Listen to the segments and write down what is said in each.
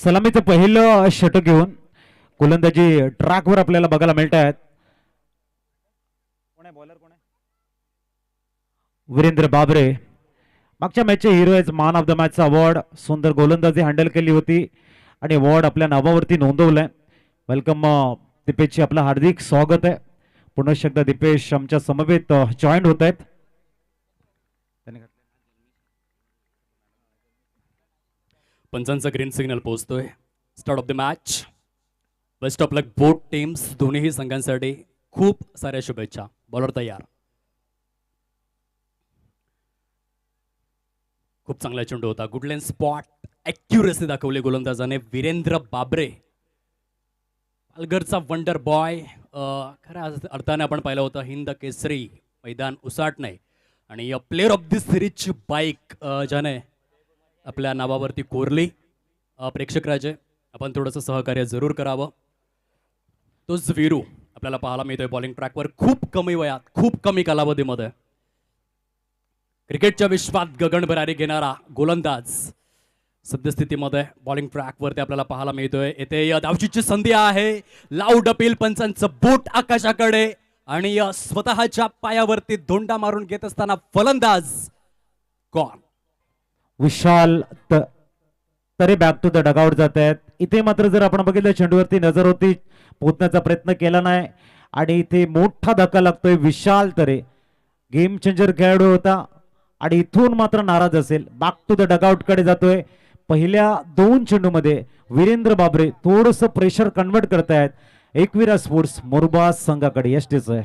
सलामीचं पहिलं षटक घेऊन गोलंदाजी ट्रॅकवर आपल्याला बघायला मिळत आहेत. कोण आहे बॉलर, कोण आहे? वीरेंद्र बाबरे. मागच्या मॅचचे हिरो आहेत. मॅन ऑफ द मॅचचा अवॉर्ड, सुंदर गोलंदाजी हँडल केली होती आणि अवॉर्ड आपल्या नावावरती नोंदवलाय. वेलकम दीपेशची आपलं हार्दिक स्वागत आहे. पुन्हा एकदा दीपेश आमच्या समवेत जॉईन होत आहेत. पंचांचा ग्रीन सिग्नल पोहोचतोय. Start of the match. Best of luck both teams. दोन्ही संघांसाठी खूप साऱ्या शुभेच्छा. बॉलर तयार. खूप चांगला चेंडू होता. गुडलेन स्पॉट ॲक्युरेसी दाखवली गोलंदाजाने. वीरेंद्र बाबरे, पालघरचा वंडर बॉय. खऱ्या अर्थाने आपण पाहिलं होतं हिंद केसरी मैदान उसाटणे आणि प्लेअर ऑफ द सिरीजची बाईक ज्याने आपल्या नावावरती कोरली. प्रेक्षक राजे, आपण थोडंसं सहकार्य जरूर करावं. तोच वीरू आपल्याला पाहायला मिळतोय बॉलिंग ट्रॅकवर. खूप कमी वयात, खूप कमी कालावधीमध्ये क्रिकेटच्या विश्वात गगन भरारी घेणारा गोलंदाज सद्यस्थितीमध्ये बॉलिंग ट्रॅकवरती आपल्याला पाहायला मिळतोय. येथे धावचीची संधी आहे. Loud appeal. पंचांचं बोट आकाशाकडे आणि स्वतःच्या पायावरती धोंडा मारून घेत असताना फलंदाज कोण? विशाल तरे बॅक टू द डगआउट जात आहेत. इथे मात्र जर आपण बघितलं चेंडूवरती नजर होती, पोहोचण्याचा प्रयत्न केला नाही आणि इथे मोठा धक्का लागतोय. विशाल तरे गेम चेंजर खेळाडू होता आणि इथून मात्र नाराज असेल. बॅक टू द डगआउट कडे जातोय. पहिल्या 2 चेंडूमध्ये वीरेंद्र बाबरे थोडंसं प्रेशर कन्वर्ट करतायत. एकविरा स्पोर्ट्स मोरबा संघाकडे यष्टीच आहे.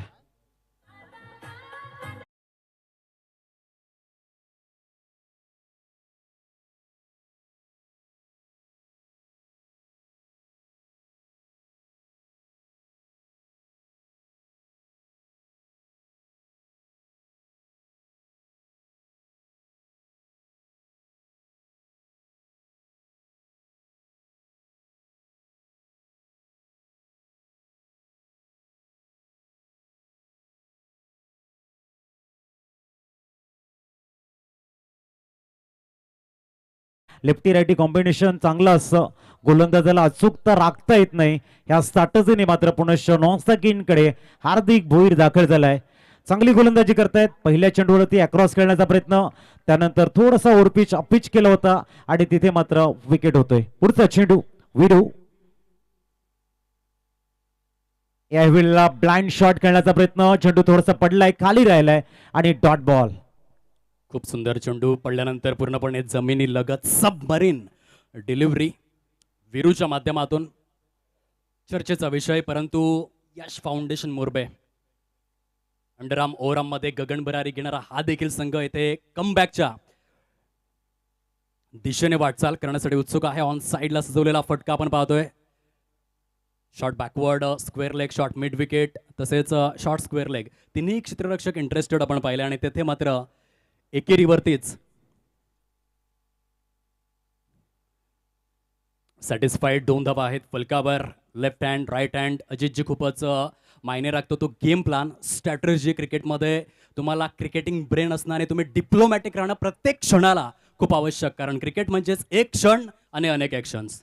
लेफ्टी राईटी कॉम्बिनेशन चांगलं असतं. गोलंदाजाला अचूकता राखता येत नाही. ह्या स्टार्टर्सने मात्र पुनश्च नॉनस्टॅकिनकडे हार्दिक भोईर दाखल झालाय. चांगली गोलंदाजी करतायत. पहिल्या चेंडूवरती अक्रॉस खेळण्याचा प्रयत्न, त्यानंतर थोडासा ओव्हरपिच अपिच केला होता आणि तिथे मात्र विकेट होतोय. पुढचा चेंडू विरू. यावेळेला ब्लाइंड शॉट खेळण्याचा प्रयत्न, चेंडू थोडासा पडलाय, खाली राहिलाय आणि डॉट बॉल. खूप सुंदर चेंडू पडल्यानंतर पूर्णपणे जमिनी लगत सबमरीन डिलिव्हरी वीरूच्या माध्यमातून चर्चेचा विषय. परंतु यश फाउंडेशन मोरबे अंडरआर्म ओव्हरआर्म मध्ये गगन भरारी घेणारा हा देखील संघ येथे कमबॅकच्या दिशेने वाटचाल करण्यासाठी उत्सुक आहे. ऑन साइडला सजवलेला फटका आपण पाहतोय. Short backward, square leg shot, mid wicket तसेच शॉर्ट स्क्वेअर लेग, तिन्ही क्षेत्ररक्षक इंटरेस्टेड आपण पाहिले आणि तेथे मात्र एकेरीवरतीच सॅटिस्फाईड. 2 धावा आहेत फलकावर. Left hand, right hand. अजितजी खूपच मायने राखतो तो गेम प्लॅन, स्ट्रॅटर्जी. क्रिकेटमध्ये तुम्हाला क्रिकेटिंग ब्रेन असणं आणि तुम्ही डिप्लोमॅटिक राहणं प्रत्येक क्षणाला खूप आवश्यक, कारण क्रिकेट म्हणजेच एक क्षण आणि अनेक ॲक्शन्स.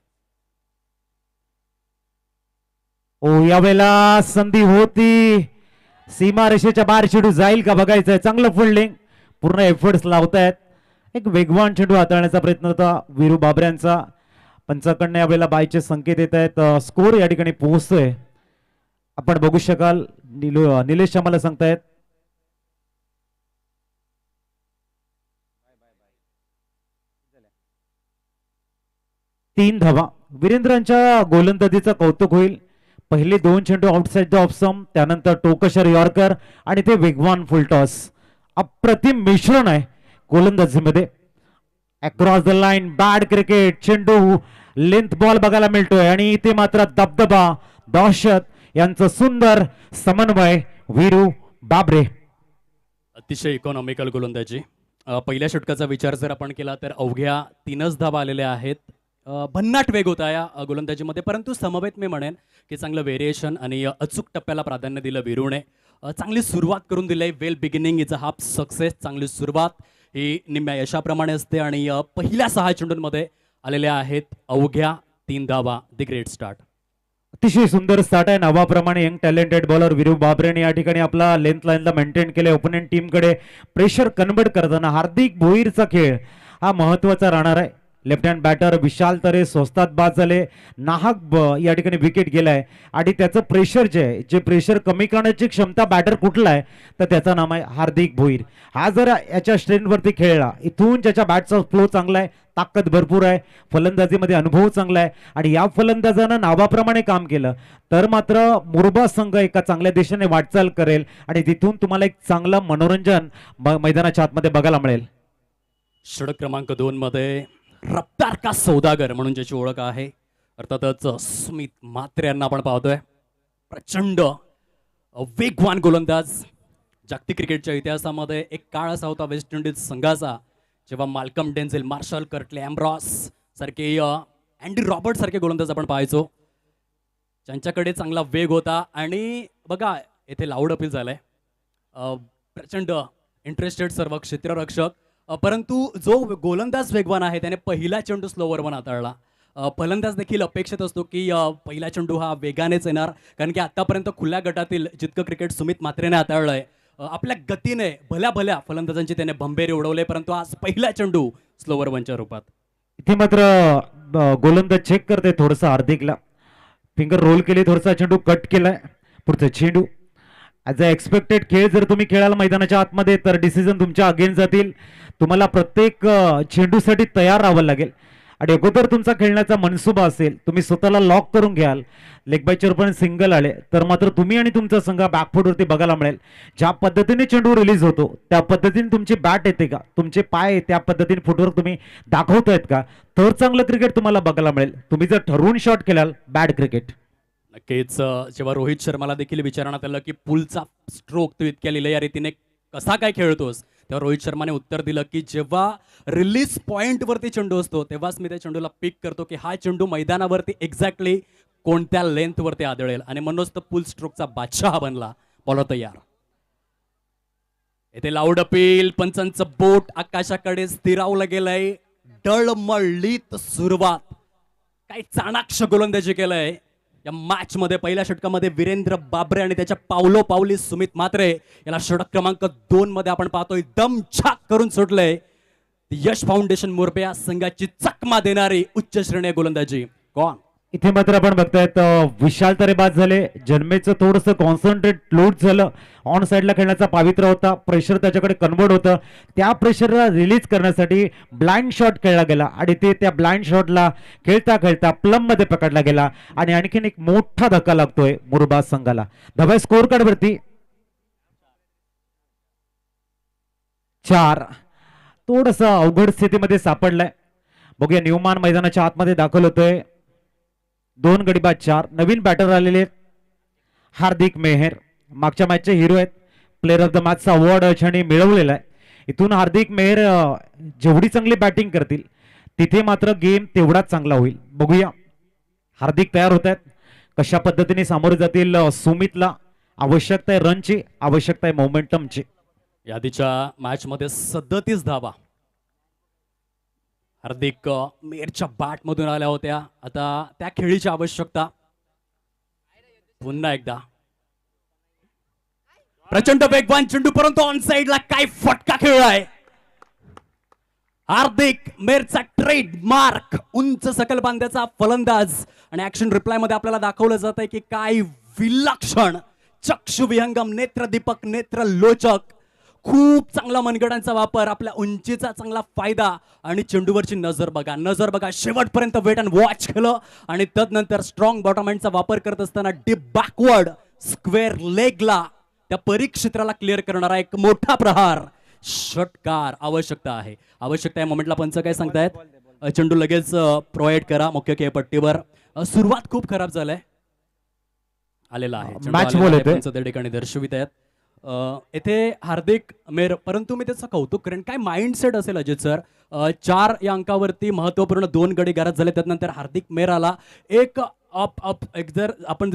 यावेळेला संधी होती. सीमारेषेच्या बाहेर चेंडू जाईल का बघायचंय. चांगलं फिल्डिंग, पूर्ण एफर्ट्स लावतायत. एक वेगवान चेंडू हाताळण्याचा प्रयत्न होता वीरू बाबऱ्यांचा. पंचाकडनं यावेळेला बायचे संकेत येत आहेत. स्कोर या ठिकाणी पोहोचतोय. आपण बघू शकाल. निलेश आम्हाला सांगतायत 3 धावा. वीरेंद्रांच्या गोलंदाजीचं कौतुक होईल. पहिले 2 चेंडू आउटसाइड द ऑफ स्टंप, त्यानंतर टोकशर यॉर्कर आणि ते वेगवान फुलटॉस. अप्रतिम मिश्रण आहे गोलंदाजीमध्ये. Across the line bad cricket. चेंडू लेंथ बॉल बघायला मिळतोय आणि इथे मात्र दबदबा, दहशत यांचं सुंदर समन्वय. वीरू बाबरे अतिशय इकॉनॉमिकल गोलंदाजी. पहिल्या षटकाचा विचार जर आपण केला तर अवघ्या 3च धावा आलेल्या आहेत. भन्नाट वेग होता या गोलंदाजीमध्ये, परंतु समवेत मी म्हणेन की चांगलं व्हेरिएशन आणि अचूक टप्प्याला प्राधान्य दिलं वीरूने. चांगली सुरुवात करून दिली. Well beginning is a half success. चांगली सुरुवात ही निम्म्या यशाप्रमाणे असते आणि पहिल्या 6 चेंडूंमध्ये आलेल्या आहेत अवघ्या 3 धावा. The great start. अतिशय सुंदर स्टार्ट आहे. नावाप्रमाणे यंग टॅलेंटेड बॉलर विरू बाबरेने या ठिकाणी आपला लेंथ लाईनला मेंटेन केले. ओपोनंट टीमकडे प्रेशर कन्वर्ट करताना हार्दिक भोईरचा खेळ हा महत्वाचा राहणार आहे. लेफ्ट हँड बॅटर विशाल तरे स्वस्तात बाद झाले. नाहक या ठिकाणी विकेट गेलाय आणि त्याचं प्रेशर जे आहे, जे प्रेशर कमी करण्याची क्षमता बॅटर कुठला आहे तर त्याचं नाव आहे हार्दिक भोईर. हा जर याच्या स्ट्रेंथवरती खेळला, इथून ज्याच्या बॅटचा फ्लो चांगला आहे, ताकद भरपूर आहे, फलंदाजीमध्ये अनुभव चांगला आहे आणि या फलंदाजानं नावाप्रमाणे काम केलं तर मात्र मुरबा संघ एका चांगल्या दिशेने वाटचाल करेल आणि तिथून तुम्हाला एक चांगलं मनोरंजन मैदानाच्या आतमध्ये बघायला मिळेल. षटक क्रमांक 2 मध्ये रफ्तार का सौदागर म्हणून ज्याची ओळख आहे, अर्थातच सुमित म्हात्रे यांना आपण पाहतोय. प्रचंड वेगवान गोलंदाज. जागतिक क्रिकेटच्या इतिहासामध्ये एक काळ असा होता वेस्ट इंडिज संघाचा जेव्हा माल्कम डेन्झेल, मार्शल कर्टले, एम्ब्रॉस सारखे, अँडी रॉबर्ट सारखे गोलंदाज आपण पाहायचो, ज्यांच्याकडे चांगला वेग होता. आणि बघा येथे लाऊड अपील झालंय. प्रचंड इंटरेस्टेड सर्व क्षेत्ररक्षक, परंतु जो गोलंदाज वेगवान आहे त्याने पहिला चेंडू स्लोवरवर हाताळला. फलंदाज देखील अपेक्षित असतो की पहिला चेंडू हा वेगानेच येणार, कारण की आतापर्यंत खुल्या गटातील जितकं क्रिकेट सुमित म्हात्रेने हाताळलंय, आपल्या गतीने भल्या भल्या फलंदाजांची त्याने भंबेरे उडवले, परंतु आज पहिला चेंडू स्लोवर वनच्या रूपात. इथे मात्र गोलंदाज चेक करते थोडंसं हार्दिकला, फिंगर रोल केली, थोडासा चेंडू कट केलाय. पुढचा चेंडू ॲज अ एक्सपेक्टेड खेळ जर तुम्ही खेळाल मैदानाच्या आतमध्ये तर डिसिजन तुमच्या अगेन्स्ट जातील. तुम्हाला प्रत्येक चेंडूसाठी तयार राहावं लागेल आणि अगोदर तुमचा खेळण्याचा मनसुबा असेल, तुम्ही स्वतःला लॉक करून घ्याल. लेग बायचर पण सिंगल आले तर मात्र तुम्ही आणि तुमचा संघ बॅकफुटवरती बघायला मिळेल. ज्या पद्धतीने चेंडू रिलीज होतो त्या पद्धतीने तुमची बॅट येते का, तुमचे पाय त्या पद्धतीने फुटवर्क तुम्ही दाखवतायत का, तर चांगलं क्रिकेट तुम्हाला बघायला मिळेल. तुम्ही जर ठरवून शॉट केलाल बॅड क्रिकेट. नक्कीच. जेव्हा रोहित शर्माला देखील विचारण्यात आलं की पुलचा स्ट्रोक तू इतक्या लिहिल्या रीतीने कसा काय खेळतोस, तेव्हा रोहित शर्माने उत्तर दिलं की जेव्हा रिलीज पॉइंटवरती चेंडू असतो तेव्हाच मी त्या चेंडूला पिक करतो की हा चेंडू मैदानावरती एक्झॅक्टली कोणत्या लेंथवरती आदळेल, आणि म्हणूनच तो पुल स्ट्रोकचा बादशाह बनला. बॉलर तयार. येथे लाऊड अपील. पंचांचं बोट आकाशाकडे स्थिरावलं गेलंय. डळमळीत सुरुवात. काही चाणाक्ष गोलंदाजी केलंय या मॅच मध्ये. पहिल्या षटकामध्ये वीरेंद्र बाबरे आणि त्याच्या पावलो पावली सुमित म्हात्रे याला षटक क्रमांक 2 मध्ये आपण पाहतोय दमछाक करून सुटलंय. यश फाउंडेशन मुरबे या संघाची चकमा देणारी उच्च श्रेणी गोलंदाजी. कोण इथे मात्र आपण बघतायत विशाल तरे बाद झाले. जन्मेचं थोडंसं कॉन्सन्ट्रेट लूट झालं. ऑन साईडला खेळण्याचा पावित्र्य होता, प्रेशर त्याच्याकडे कन्वर्ट होतं. त्या प्रेशरला रिलीज करण्यासाठी ब्लाइंड शॉट खेळला गेला आणि ते त्या ब्लाइंड शॉटला खेळता खेळता प्लम मध्ये पकडला गेला आणि आणखीन एक मोठा धक्का लागतोय मुरबाद संघाला. धावा स्कोर कार्ड वरती 4. थोडस अवघड स्थितीमध्ये सापडलाय. बघूया न्यूमान मैदानाच्या आतमध्ये दाखल होतोय. 2 गडी बाद 4. नवीन बॅटर आलेले हार्दिक मेहर, मागच्या मॅचचे हिरो आहेत. प्लेअर ऑफ द मॅचचा अवॉर्ड क्षणी मिळवलेला आहे. इथून हार्दिक मेहर जेवढी चांगली बॅटिंग करतील तिथे मात्र गेम तेवढाच चांगला होईल. बघूया हार्दिक तयार होत आहेत, कशा पद्धतीने सामोरे जातील. सुमितला आवश्यकता आहे रनची, आवश्यकता आहे मोमेंटमची. यादीच्या मॅच मध्ये 37 धावा हार्दिक मेहरच्या बॅट मधून आल्या होत्या. आता त्या खेळीची आवश्यकता. पुन्हा एकदा प्रचंड वेगवान चेंडू, परंतु ऑन साइडला काय फटका खेळलाय. हार्दिक मेहरचा ट्रेडमार्क उंच सकल बांध्याचा फलंदाज, आणि ऍक्शन रिप्लाय मध्ये आपल्याला दाखवलं जात आहे की काय विलक्षण चक्षु विहंगम, नेत्रदीपक, नेत्रलोचक, खूप चांगला मनगडांचा वापर, आपल्या उंचीचा चांगला फायदा, आणि चेंडूवरची नजर बघा, नजर बघा. शेवटपर्यंत वेट अँड वॉच केलं आणि तदनंतर स्ट्रॉंग बॉटम हँडचा वापर करत असताना डीप बॅकवर्ड स्क्वेअर लेगला त्या परिक्षेत्राला क्लिअर करणारा एक मोठा प्रहार. षटकार आवश्यकता आहे, आवश्यकता आहे. मोमेंटला पंच काय सांगतायत, चेंडू लगेच प्रोव्हाइड करा मुख्य खेळपट्टीवर. सुरुवात खूप खराब झालाय, आलेला आहे मॅच बॉल येतोय. पंच त्या ठिकाणी दर्शवित आहेत. येथे हार्दिक मेहर, परंतु मी त्याचं कौतुक करेन. काय माइंडसेट असेल अजित सर. 4 या अंकावरती महत्वपूर्ण 2 गडी गारद झाले, त्यानंतर हार्दिक मेहर आला. एक जर आपण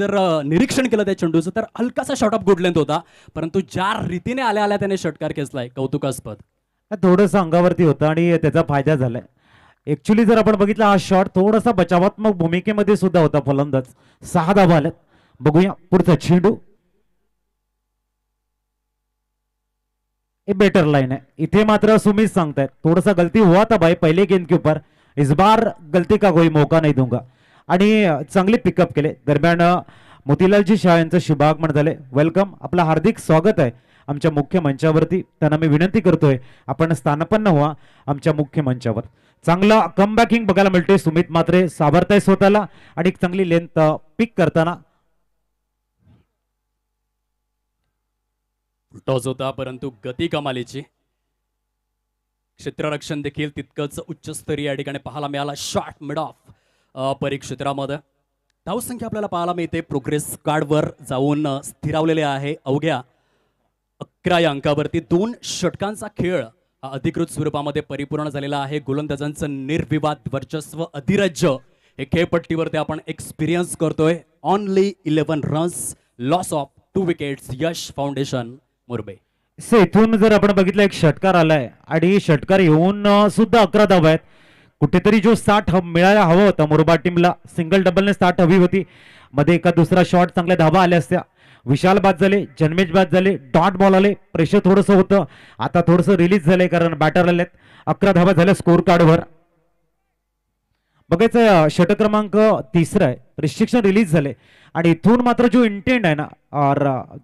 निरीक्षण केलं त्या चेंडूचं तर हलकासा शॉट ऑफ गुड लेंथ होता, परंतु ज्या रीतीने आल्या त्याने षटकार खेचलाय कौतुकास्पद. थोडंसं अंगावरती होतं आणि त्याचा फायदा झालाय. ऍक्च्युली जर आपण बघितला हा शॉट थोडासा बचावात्मक भूमिकेमध्ये सुद्धा होता फलंदाज. 6 धावा आल्यात. बघूया पुढचा चेंडू. बेटर लाइन है. इथे मात्र सुमित सांगतायत थोड़ा गलती हुआ था भाई पहले गेंद के ऊपर, इस बार गलती का कोई मौका नहीं दूंगा. आणि चांगले पिकअप केले. दरम्यान मोतीलालजी शाह यांचं शुभागमन झाले. वेलकम, आपलं हार्दिक स्वागत आहे आमच्या मुख्य मंचावरती. त्यांना मी विनंती करतोय आपण स्थानापन्न व्हा आमच्या मुख्य मंचावर. चांगला कमबॅकिंग बघायला मिळते. सुमित मात्रे सावरताय स्वतःला आणि एक चांगली लेंथ पिक करताना. टॉस होता परंतु गती कमालीची. क्षेत्ररक्षण देखील तितकंच उच्चस्तरीय या ठिकाणी पाहायला मिळाला. शॉट मिड ऑफ परिक्षेत्रामध्ये धावसंख्या आपल्याला पाहायला मिळते. प्रोग्रेस कार्डवर जाऊन स्थिरावलेले आहे. अवघ्या 11 या अंकावरती 2 षटकांचा खेळ हा अधिकृत स्वरूपामध्ये परिपूर्ण झालेला आहे. गोलंदाजांचं निर्विवाद वर्चस्व अधिराज्य हे खेळपट्टीवरती आपण एक्सपिरियन्स करतोय. Only 11 runs, loss of 2 wickets. Yash foundation Murbe. इथून जर आपण बघितलं एक षटकार आलाय आणि षटकार येऊन सुद्धा 11 धावा आहेत. कुठेतरी जो 60 मिळायला हवा होता मुरबा टीमला. सिंगल डबलने 60 हवी होती. मध्ये एका दुसरा शॉट चांगल्या धावा आल्या असत्या. विशाल बाद झाले, जन्मेश बाद झाले, डॉट बॉल आले. प्रेशर थोडंसं होतं. आता थोडंसं रिलीज झालंय कारण बॅटर आलेत. 11 धावा झाल्या स्कोर कार्डवर. बघायचं षटक क्रमांक 3 आहे. रिस्ट्रिक्शन रिलीज झाले आणि इथून मात्र जो इंटेंट आहे ना,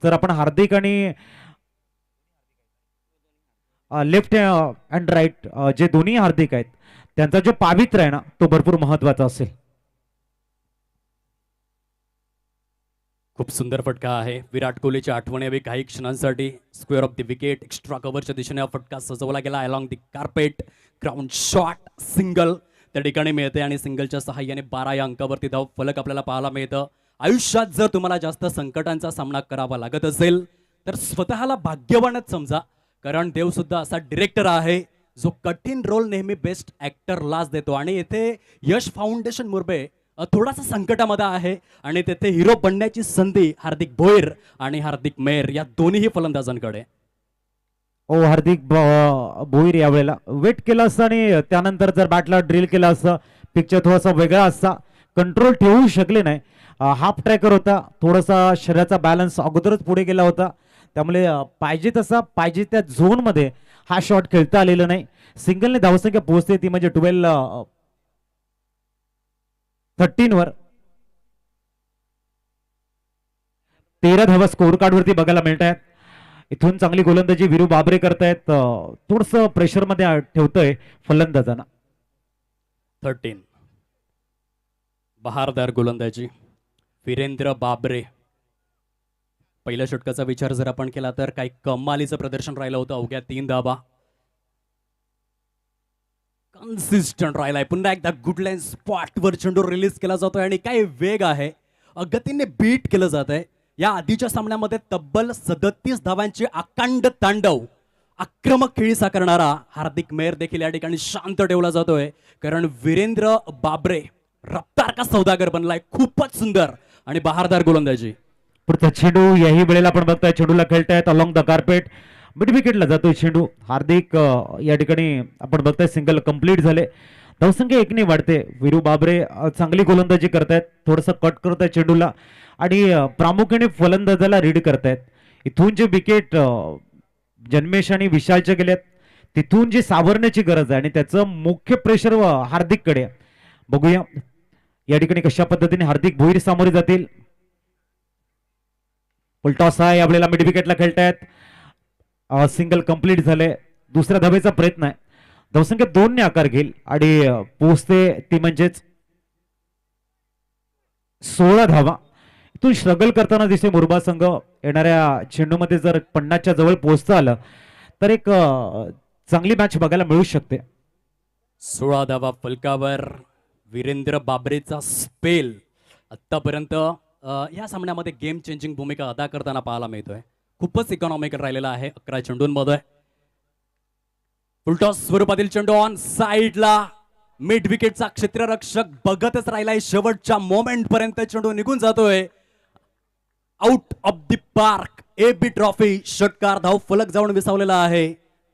जर आपण हार्दिक आणि लेफ्ट अँड राईट जे दोन्ही हार्दिक आहेत त्यांचा जो पावित्र्य आहे ना तो भरपूर महत्वाचा असेल. खूप सुंदर फटका आहे. विराट कोहलीच्या आठवणी यावी काही क्षणांसाठी. Square of the wicket extra कव्हरच्या दिशेने हा फटका सजवला गेला. Along the carpet ground shot single त्या ठिकाणी मिळते आणि सिंगलच्या सहाय्याने 12 या अंकावरती धाव फलक आपल्याला पाहायला मिळतं. आयुष्यात जर तुम्हाला जास्त संकटांचा सामना करावा लागत असेल तर स्वतःला भाग्यवानच समजा. कारण देव सुद्धा असा डिरेक्टर आहे जो कठीण रोल नेहमी बेस्ट ऍक्टरलाच देतो. आणि येथे यश फाउंडेशन मुरबे थोडासा संकटामध्ये आहे आणि तेथे हिरो बनण्याची संधी हार्दिक भोईर आणि हार्दिक मेहर या दोन्ही फलंदाजांकडे. हार्दिक भोईर यावेळेला वेट केला असता आणि त्यानंतर जर बॅटला ड्रिल केला असता पिक्चर थोडासा वेगळा असता. कंट्रोल ठेवू शकले नाही. हाफ ट्रॅकर होता. थोडासा शरीराचा बॅलन्स अगोदरच पुढे गेला होता. त्यामुळे पाहिजे तसा पाहिजे त्या झोन मध्ये हा शॉट खेळता आलेला नाही. सिंगलने धावसंख्या पोहोचते ती म्हणजे 13 वर 13 धावा स्कोर कार्ड वरती बघायला मिळत आहेत. इथून चांगली गोलंदाजी वीरू बाबरे करतायत. थोडस प्रेशर मध्ये ठेवतोय फलंदाजांना. 13 बहारदार गोलंदाजी वीरेंद्र बाबरे. पहिल्या षटकाचा विचार जर आपण केला तर काही कमालीचं प्रदर्शन राहिलं होतं. अवघ्या 3 धावा. कन्सिस्टंट राहिलाय. पुन्हा एकदा गुड लाईन स्पॉटवर चेंडू रिलीज केला जातोय आणि काय वेग आहे. गतीने बीट केलं जात आहे. या आधीच्या सामन्यामध्ये तब्बल 37 धावांची अखंड तांडव आक्रमक खेळी साकारणारा हार्दिक मेहर देखील या ठिकाणी शांत ठेवला जातोय. कारण वीरेंद्र बाबरे रफ्तार का सौदागर बनलाय. खूपच सुंदर आणि बहारदार गोलंदाजी. पुढचा चेंडू याही वेळेला आपण बघताय चेंडूला खेळतायत अलॉंग द कार्पेट. मिड विकेटला जातोय चेंडू. हार्दिक या ठिकाणी आपण बघताय सिंगल कंप्लीट झाले. धावसंख्या 1 ने वाढते. वीरू बाबरे चांगली गोलंदाजी करतायत. थोडंसं कट करतायत चेंडूला आणि प्रामुख्याने फलंदाजाला रीड करतायत. इथून जे विकेट जन्मेश आणि विशालचे गेलेत तिथून जी सावरण्याची गरज आहे आणि त्याचं मुख्य प्रेशर हार्दिककडे. बघूया या ठिकाणी कशा पद्धतीने हार्दिक भोईर सामोरे जातील. फुलटॉस आहे यावेळेला मिड विकेटला खेळतायत. सिंगल कंप्लीट झाले. दुसऱ्या धावेचा प्रयत्न आहे. धावसंख्या 2 ने आकार घेईल आणि पोहोचते ती म्हणजेच 16 धावा. इथून स्ट्रगल करताना दिसते मुरबा संघ. येणाऱ्या चेंडूमध्ये जर 50च्या जवळ पोहोचता आलं तर एक चांगली मॅच बघायला मिळू शकते. 16 धावा फलकावर. वीरेंद्र बाबरेचा स्पेल आतापर्यंत या सामन्यामध्ये गेम चेंजिंग भूमिका अदा करताना पाहायला मिळतोय. खूपच इकॉनॉमिकल राहिलेला आहे 11 चेंडूंमध्ये. फुलटॉस स्वरूपातील चेंडू ऑन साइडला. मिड विकेटचा क्षेत्ररक्षक बघतच राहिलाय. शेवटच्या मोमेंट पर्यंत चेंडू निघून जातोय. Out of the park. AB trophy षटकार धाव फलक जाऊन विसावलेला आहे.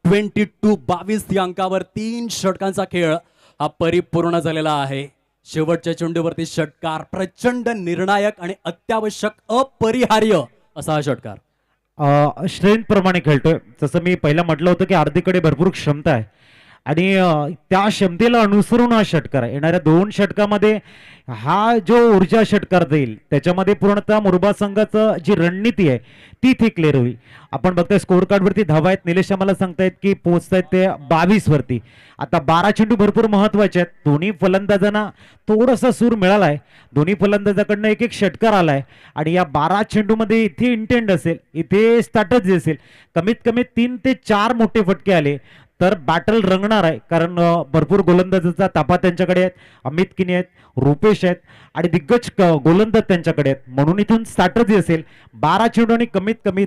22-22 या अंकावर 3 षटकांचा खेळ हा परिपूर्ण झालेला आहे. शेवटच्या चेंडूवरती षटकार, प्रचंड निर्णायक आणि अत्यावश्यक अपरिहार्य असा हा षटकार. स्ट्रेंथ प्रमाणे खेळतोय. जसं मी पहिला म्हटलं होतं की हार्दिककडे भरपूर क्षमता आहे आणि त्या क्षमतेला अनुसरून हा षटकार आहे. येणाऱ्या 2 षटकामध्ये हा जो ऊर्जा षटकार देईल त्याच्यामध्ये पूर्णतः मुरबा संघाचं जी रणनीती आहे ती इथे क्लिअर होईल. आपण बघतोय स्कोर कार्डवरती धावा आहेत. निलेश आम्हाला सांगतायत की पोहोचतायत ते 22 वरती. आता 12 चेंडू भरपूर महत्वाचे आहेत. दोन्ही फलंदाजांना थोडासा सूर मिळाला आहे. दोन्ही फलंदाजाकडनं एक एक षटकार आलाय आणि या 12 चेंडूमध्ये इथे इंटेंट असेल, इथे स्ट्रॅटजी असेल, कमीत कमी 3 ते 4 मोठे फटके आले तर बॅटल रंगणार आहे. कारण भरपूर गोलंदाजाचा ताफा त्यांच्याकडे आहेत. अमित किनी आहेत, रुपेश आहेत आणि दिग्गज गोलंदाज त्यांच्याकडे आहेत. म्हणून इथून स्ट्रॅटजी असेल. 12 चेंडू आणि कमीत कमी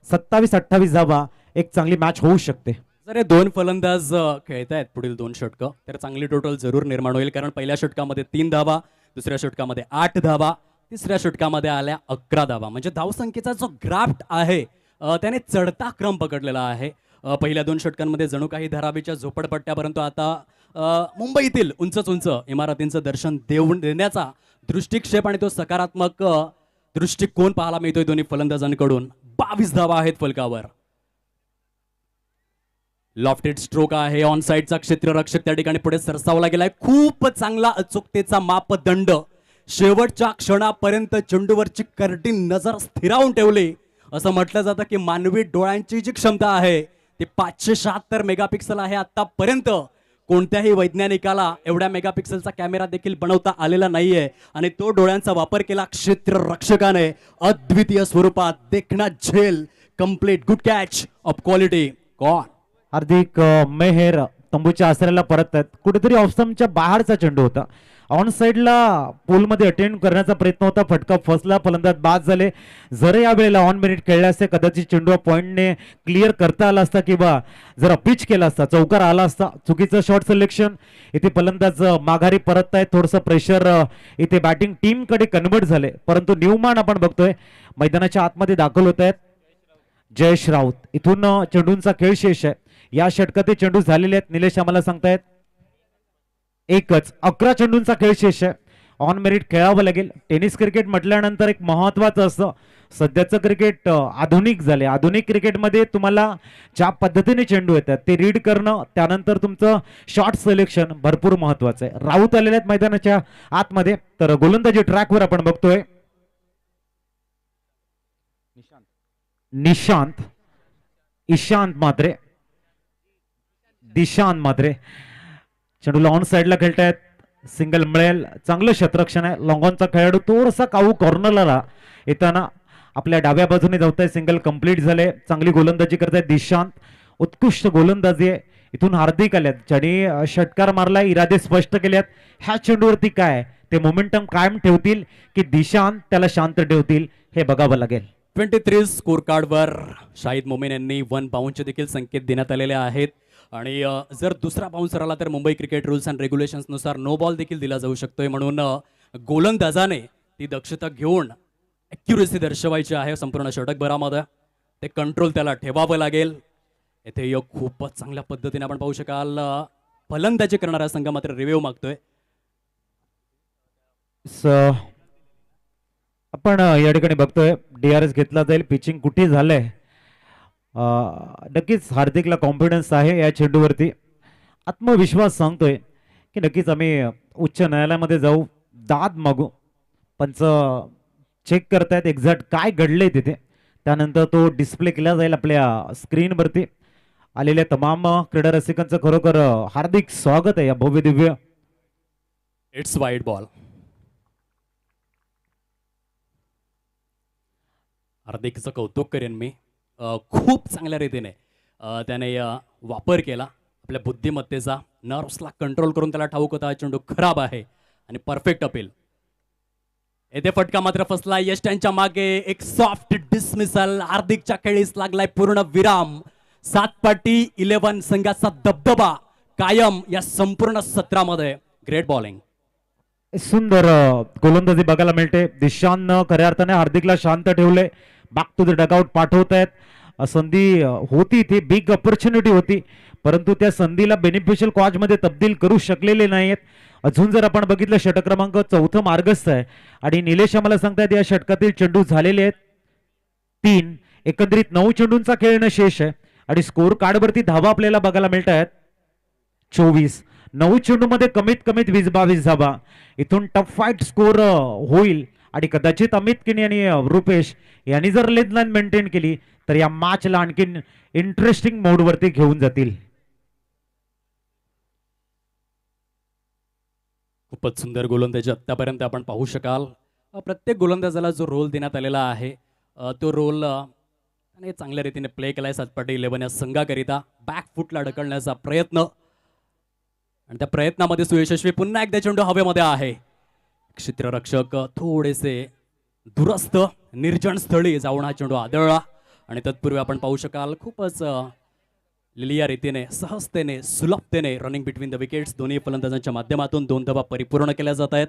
27-28 धावा एक चांगली मॅच होऊ शकते. जर हे 2 फलंदाज खेळतायत पुढील 2 षटकं तर चांगली टोटल जरूर निर्माण होईल. कारण पहिल्या षटकामध्ये 3 धावा, दुसऱ्या षटकामध्ये 8 धावा, तिसऱ्या षटकामध्ये आल्या 11 धावा. म्हणजे धावसंख्येचा जो ग्राफ्ट आहे त्याने चढता क्रम पकडलेला आहे. पहिल्या 2 षटकांमध्ये जणू काही धारावीच्या झोपडपट्ट्या, परंतु आता मुंबईतील उंच उंच इमारतींचं दर्शन देण्याचा दृष्टिक्षेप आणि तो सकारात्मक दृष्टिकोन पाहायला मिळतोय दोन्ही फलंदाजांकडून. 22 धावा आहेत फलकावर. लॉफ्टेड स्ट्रोक आहे. ऑन साइडचा क्षेत्ररक्षक त्या ठिकाणी पुढे सरसावला गेलाय. खूप चांगला अचूकतेचा मापदंड. शेवटच्या क्षणापर्यंत चेंडूवरची करडी नजर स्थिरावून ठेवली. असं म्हटलं जातं की मानवी डोळ्यांची जी क्षमता आहे ती 576 मेगापिक्सल आहे. आतापर्यंत कोणत्याही वैज्ञानिकाला एवढ्या मेगापिक्सलचा कॅमेरा देखील बनवता आलेला नाहीये आणि तो डोळ्यांचा वापर केला क्षेत्ररक्षकाने अद्वितीय स्वरूपात. देखना झेल, complete, good catch of quality. Gone. Hardik Mehar तंबूच्या आसऱ्याला परत आहेत. कुठेतरी ऑफस्टमच्या बाहेरचा चेंडू होता. ऑन साइडला पोलमध्ये अटेंड करण्याचा प्रयत्न होता. फटका फसला. फलंदाज बाद झाले. जर या वेळेला ऑन मेरिट खेळले असते कदाचित चेंडू पॉइंटने क्लिअर करता आला असता किंवा जर पिच केला असता, चौकार आला असता. चुकीचं शॉट सिलेक्शन. इथे फलंदाज माघारी परत आहे. थोडंसं प्रेशर इथे बॅटिंग टीम कडे कन्वर्ट झाले. परंतु न्यूमॅन आपण बघतोय मैदानाच्या आतमध्ये दाखल होत आहेत. जयेश राऊत. इथून चेंडूंचा खेळ शेष आहे. या षटकात ते चेंडू झालेले आहेत. निलेश आम्हाला सांगतायत एकच. 11 चेंडूंचा खेळ शेष आहे. ऑन मेरिट खेळावं लागेल. टेनिस क्रिकेट म्हटल्यानंतर एक महत्वाचं असतं, सध्याचं क्रिकेट आधुनिक झाले. आधुनिक क्रिकेटमध्ये तुम्हाला ज्या पद्धतीने चेंडू येतात ते रीड करणं, त्यानंतर तुमचं शॉट सिलेक्शन भरपूर महत्वाचं आहे. राऊत आलेले आहेत मैदानाच्या आतमध्ये. तर गोलंदाजी ट्रॅकवर आपण बघतोय निशांत, ईशांत मात्रे, दिशांत मात्रे. चेंडूला ऑन साइडला खेळतायत. सिंगल मिळेल. चांगलं क्षेत्ररक्षण आहे. लॉंगॉनचा खेळाडू थोडासा काऊ कॉर्नरला येताना आपल्या डाव्या बाजूने धावताय. सिंगल कंप्लीट झाले. चांगली गोलंदाजी करतायत दिशांत. उत्कृष्ट गोलंदाजी आहे. इथून हार्दिक आल्यात ज्यांनी षटकार मारला, इरादे स्पष्ट केल्यात. ह्या चेंडूवरती काय ते मोमेंटम कायम ठेवतील की दिशांत त्याला शांत ठेवतील हे बघावं लागेल. 23 स्कोर कार्डवर शाहिद मोमीन यांनी 1 बाउन्सचे देखील संकेत देण्यात आलेले आहेत. आणि जर दुसरा बाउन्सर आला तर Mumbai cricket rules and regulations नुसार नो बॉल देखील दिला जाऊ शकतोय. म्हणून गोलंदाजाने ती दक्षता घेऊन ॲक्युरेसी दर्शवायची आहे संपूर्ण षटकभरामध्ये. ते कंट्रोल त्याला ठेवावं लागेल. येथे खूपच चांगल्या पद्धतीने आपण पाहू शकाल फलंदाजी करणारा संघ मात्र रिव्ह्यू मागतोय. आपण या ठिकाणी बघतोय DRS घेतला जाईल. पिचिंग कुठे झालंय. नक्कीच हार्दिकला कॉन्फिडन्स आहे या चेंडूवरती. आत्मविश्वास सांगतोय की नक्कीच आम्ही उच्च न्यायालयामध्ये जाऊ, दाद मागू. पंच चेक करतायत एक्झॅक्ट काय घडलंय तिथे. त्यानंतर तो डिस्प्ले केला जाईल आपल्या स्क्रीनवरती. आलेल्या तमाम क्रीडा रसिकांचं खरोखर हार्दिक स्वागत आहे या भव्य दिव्य. It's wide ball. हार्दिकचं कौतुक करेन मी. खूप चांगल्या रीतीने त्याने वापर केला आपल्या बुद्धिमत्तेचा. नर्व्सला कंट्रोल करून त्याला ठाऊक होता चेंडू खराब आहे आणि परफेक्ट अपील. येथे फटका मात्र फसला. यष्ट्यांच्या मागे एक सॉफ्ट डिसमिसल. हार्दिकच्या खेळीस लागलाय पूर्ण विराम. 7 पाटी 11 संघाचा दबदबा कायम या संपूर्ण सत्रामध्ये. Great bowling. सुंदर गोलंदाजी बघायला मिळते. दिशांना खऱ्या अर्थाने हार्दिकला शांत ठेवले. बॅक टू द डगआउट पाठवतायत. संधी होती ती, बिग ऑपॉर्च्युनिटी होती, परंतु त्या संधीला बेनिफिशियल कॉज मध्ये तब्दील करू शकलेले नाहीत. अजून जर आपण बघितलं षटक क्रमांक 4 मार्गस्थ आहे आणि निलेश आम्हाला सांगतायत या षटकातील चेंडू झालेले आहेत 3. एकंदरीत 9 चेंडूंचा खेळणं शेष आहे आणि स्कोर कार्डवरती धावा आपल्याला बघायला मिळत आहेत 24. 9 चेंडूमध्ये कमीत कमीत 20-22 धावा. इथून टफ फाईट स्कोर होईल आणि कदाचित अमित किनी आणि रुपेश यांनी जर लेन लाईन मेंटेन केली तर या मॅचला आणखीन इंटरेस्टिंग मोडवरती घेऊन जातील. खूपच सुंदर गोलंदाजी आत्तापर्यंत आपण पाहू शकाल. प्रत्येक गोलंदाजाला जो रोल देण्यात आलेला आहे तो रोल त्याने चांगल्या रीतीने प्ले केलाय. सातपाटी 11 या संघाकरिता बॅकफुटला ढकलण्याचा प्रयत्न आणि त्या प्रयत्नामध्ये सुयशस्वी. पुन्हा एकदा चेंडू हवेमध्ये आहे. क्षेत्ररक्षक थोडेसे दुरस्त निर्जन स्थळी जाऊन हा चेंडू आदळला आणि तत्पूर्वी आपण पाहू शकाल खूपच लिलिया रीतीने सहजतेने सुलभतेने रनिंग बिटवीन द विकेट्स दोन्ही फलंदाजांच्या माध्यमातून 2 धावा परिपूर्ण केल्या जात आहेत.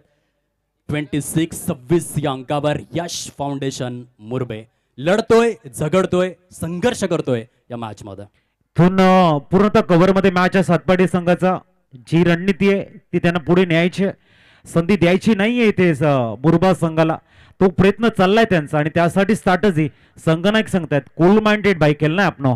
26-26 या अंकावर यश फाउंडेशन मुरबे लढतोय, झगडतोय, संघर्ष करतोय या मॅच मध्ये. इथून पूर्णतः कव्हर मध्ये मॅच आहे. सातपाटी संघाचा जी रणनीती आहे ती त्यांना पुढे न्यायची, संधी द्यायची नाहीये इथे मुरबा संघाला. तो प्रयत्न चाललाय त्यांचा आणि त्यासाठी स्ट्रॅटजी संघनायक सांगतायत कूल माइंडेड बाय केलं ना आपण.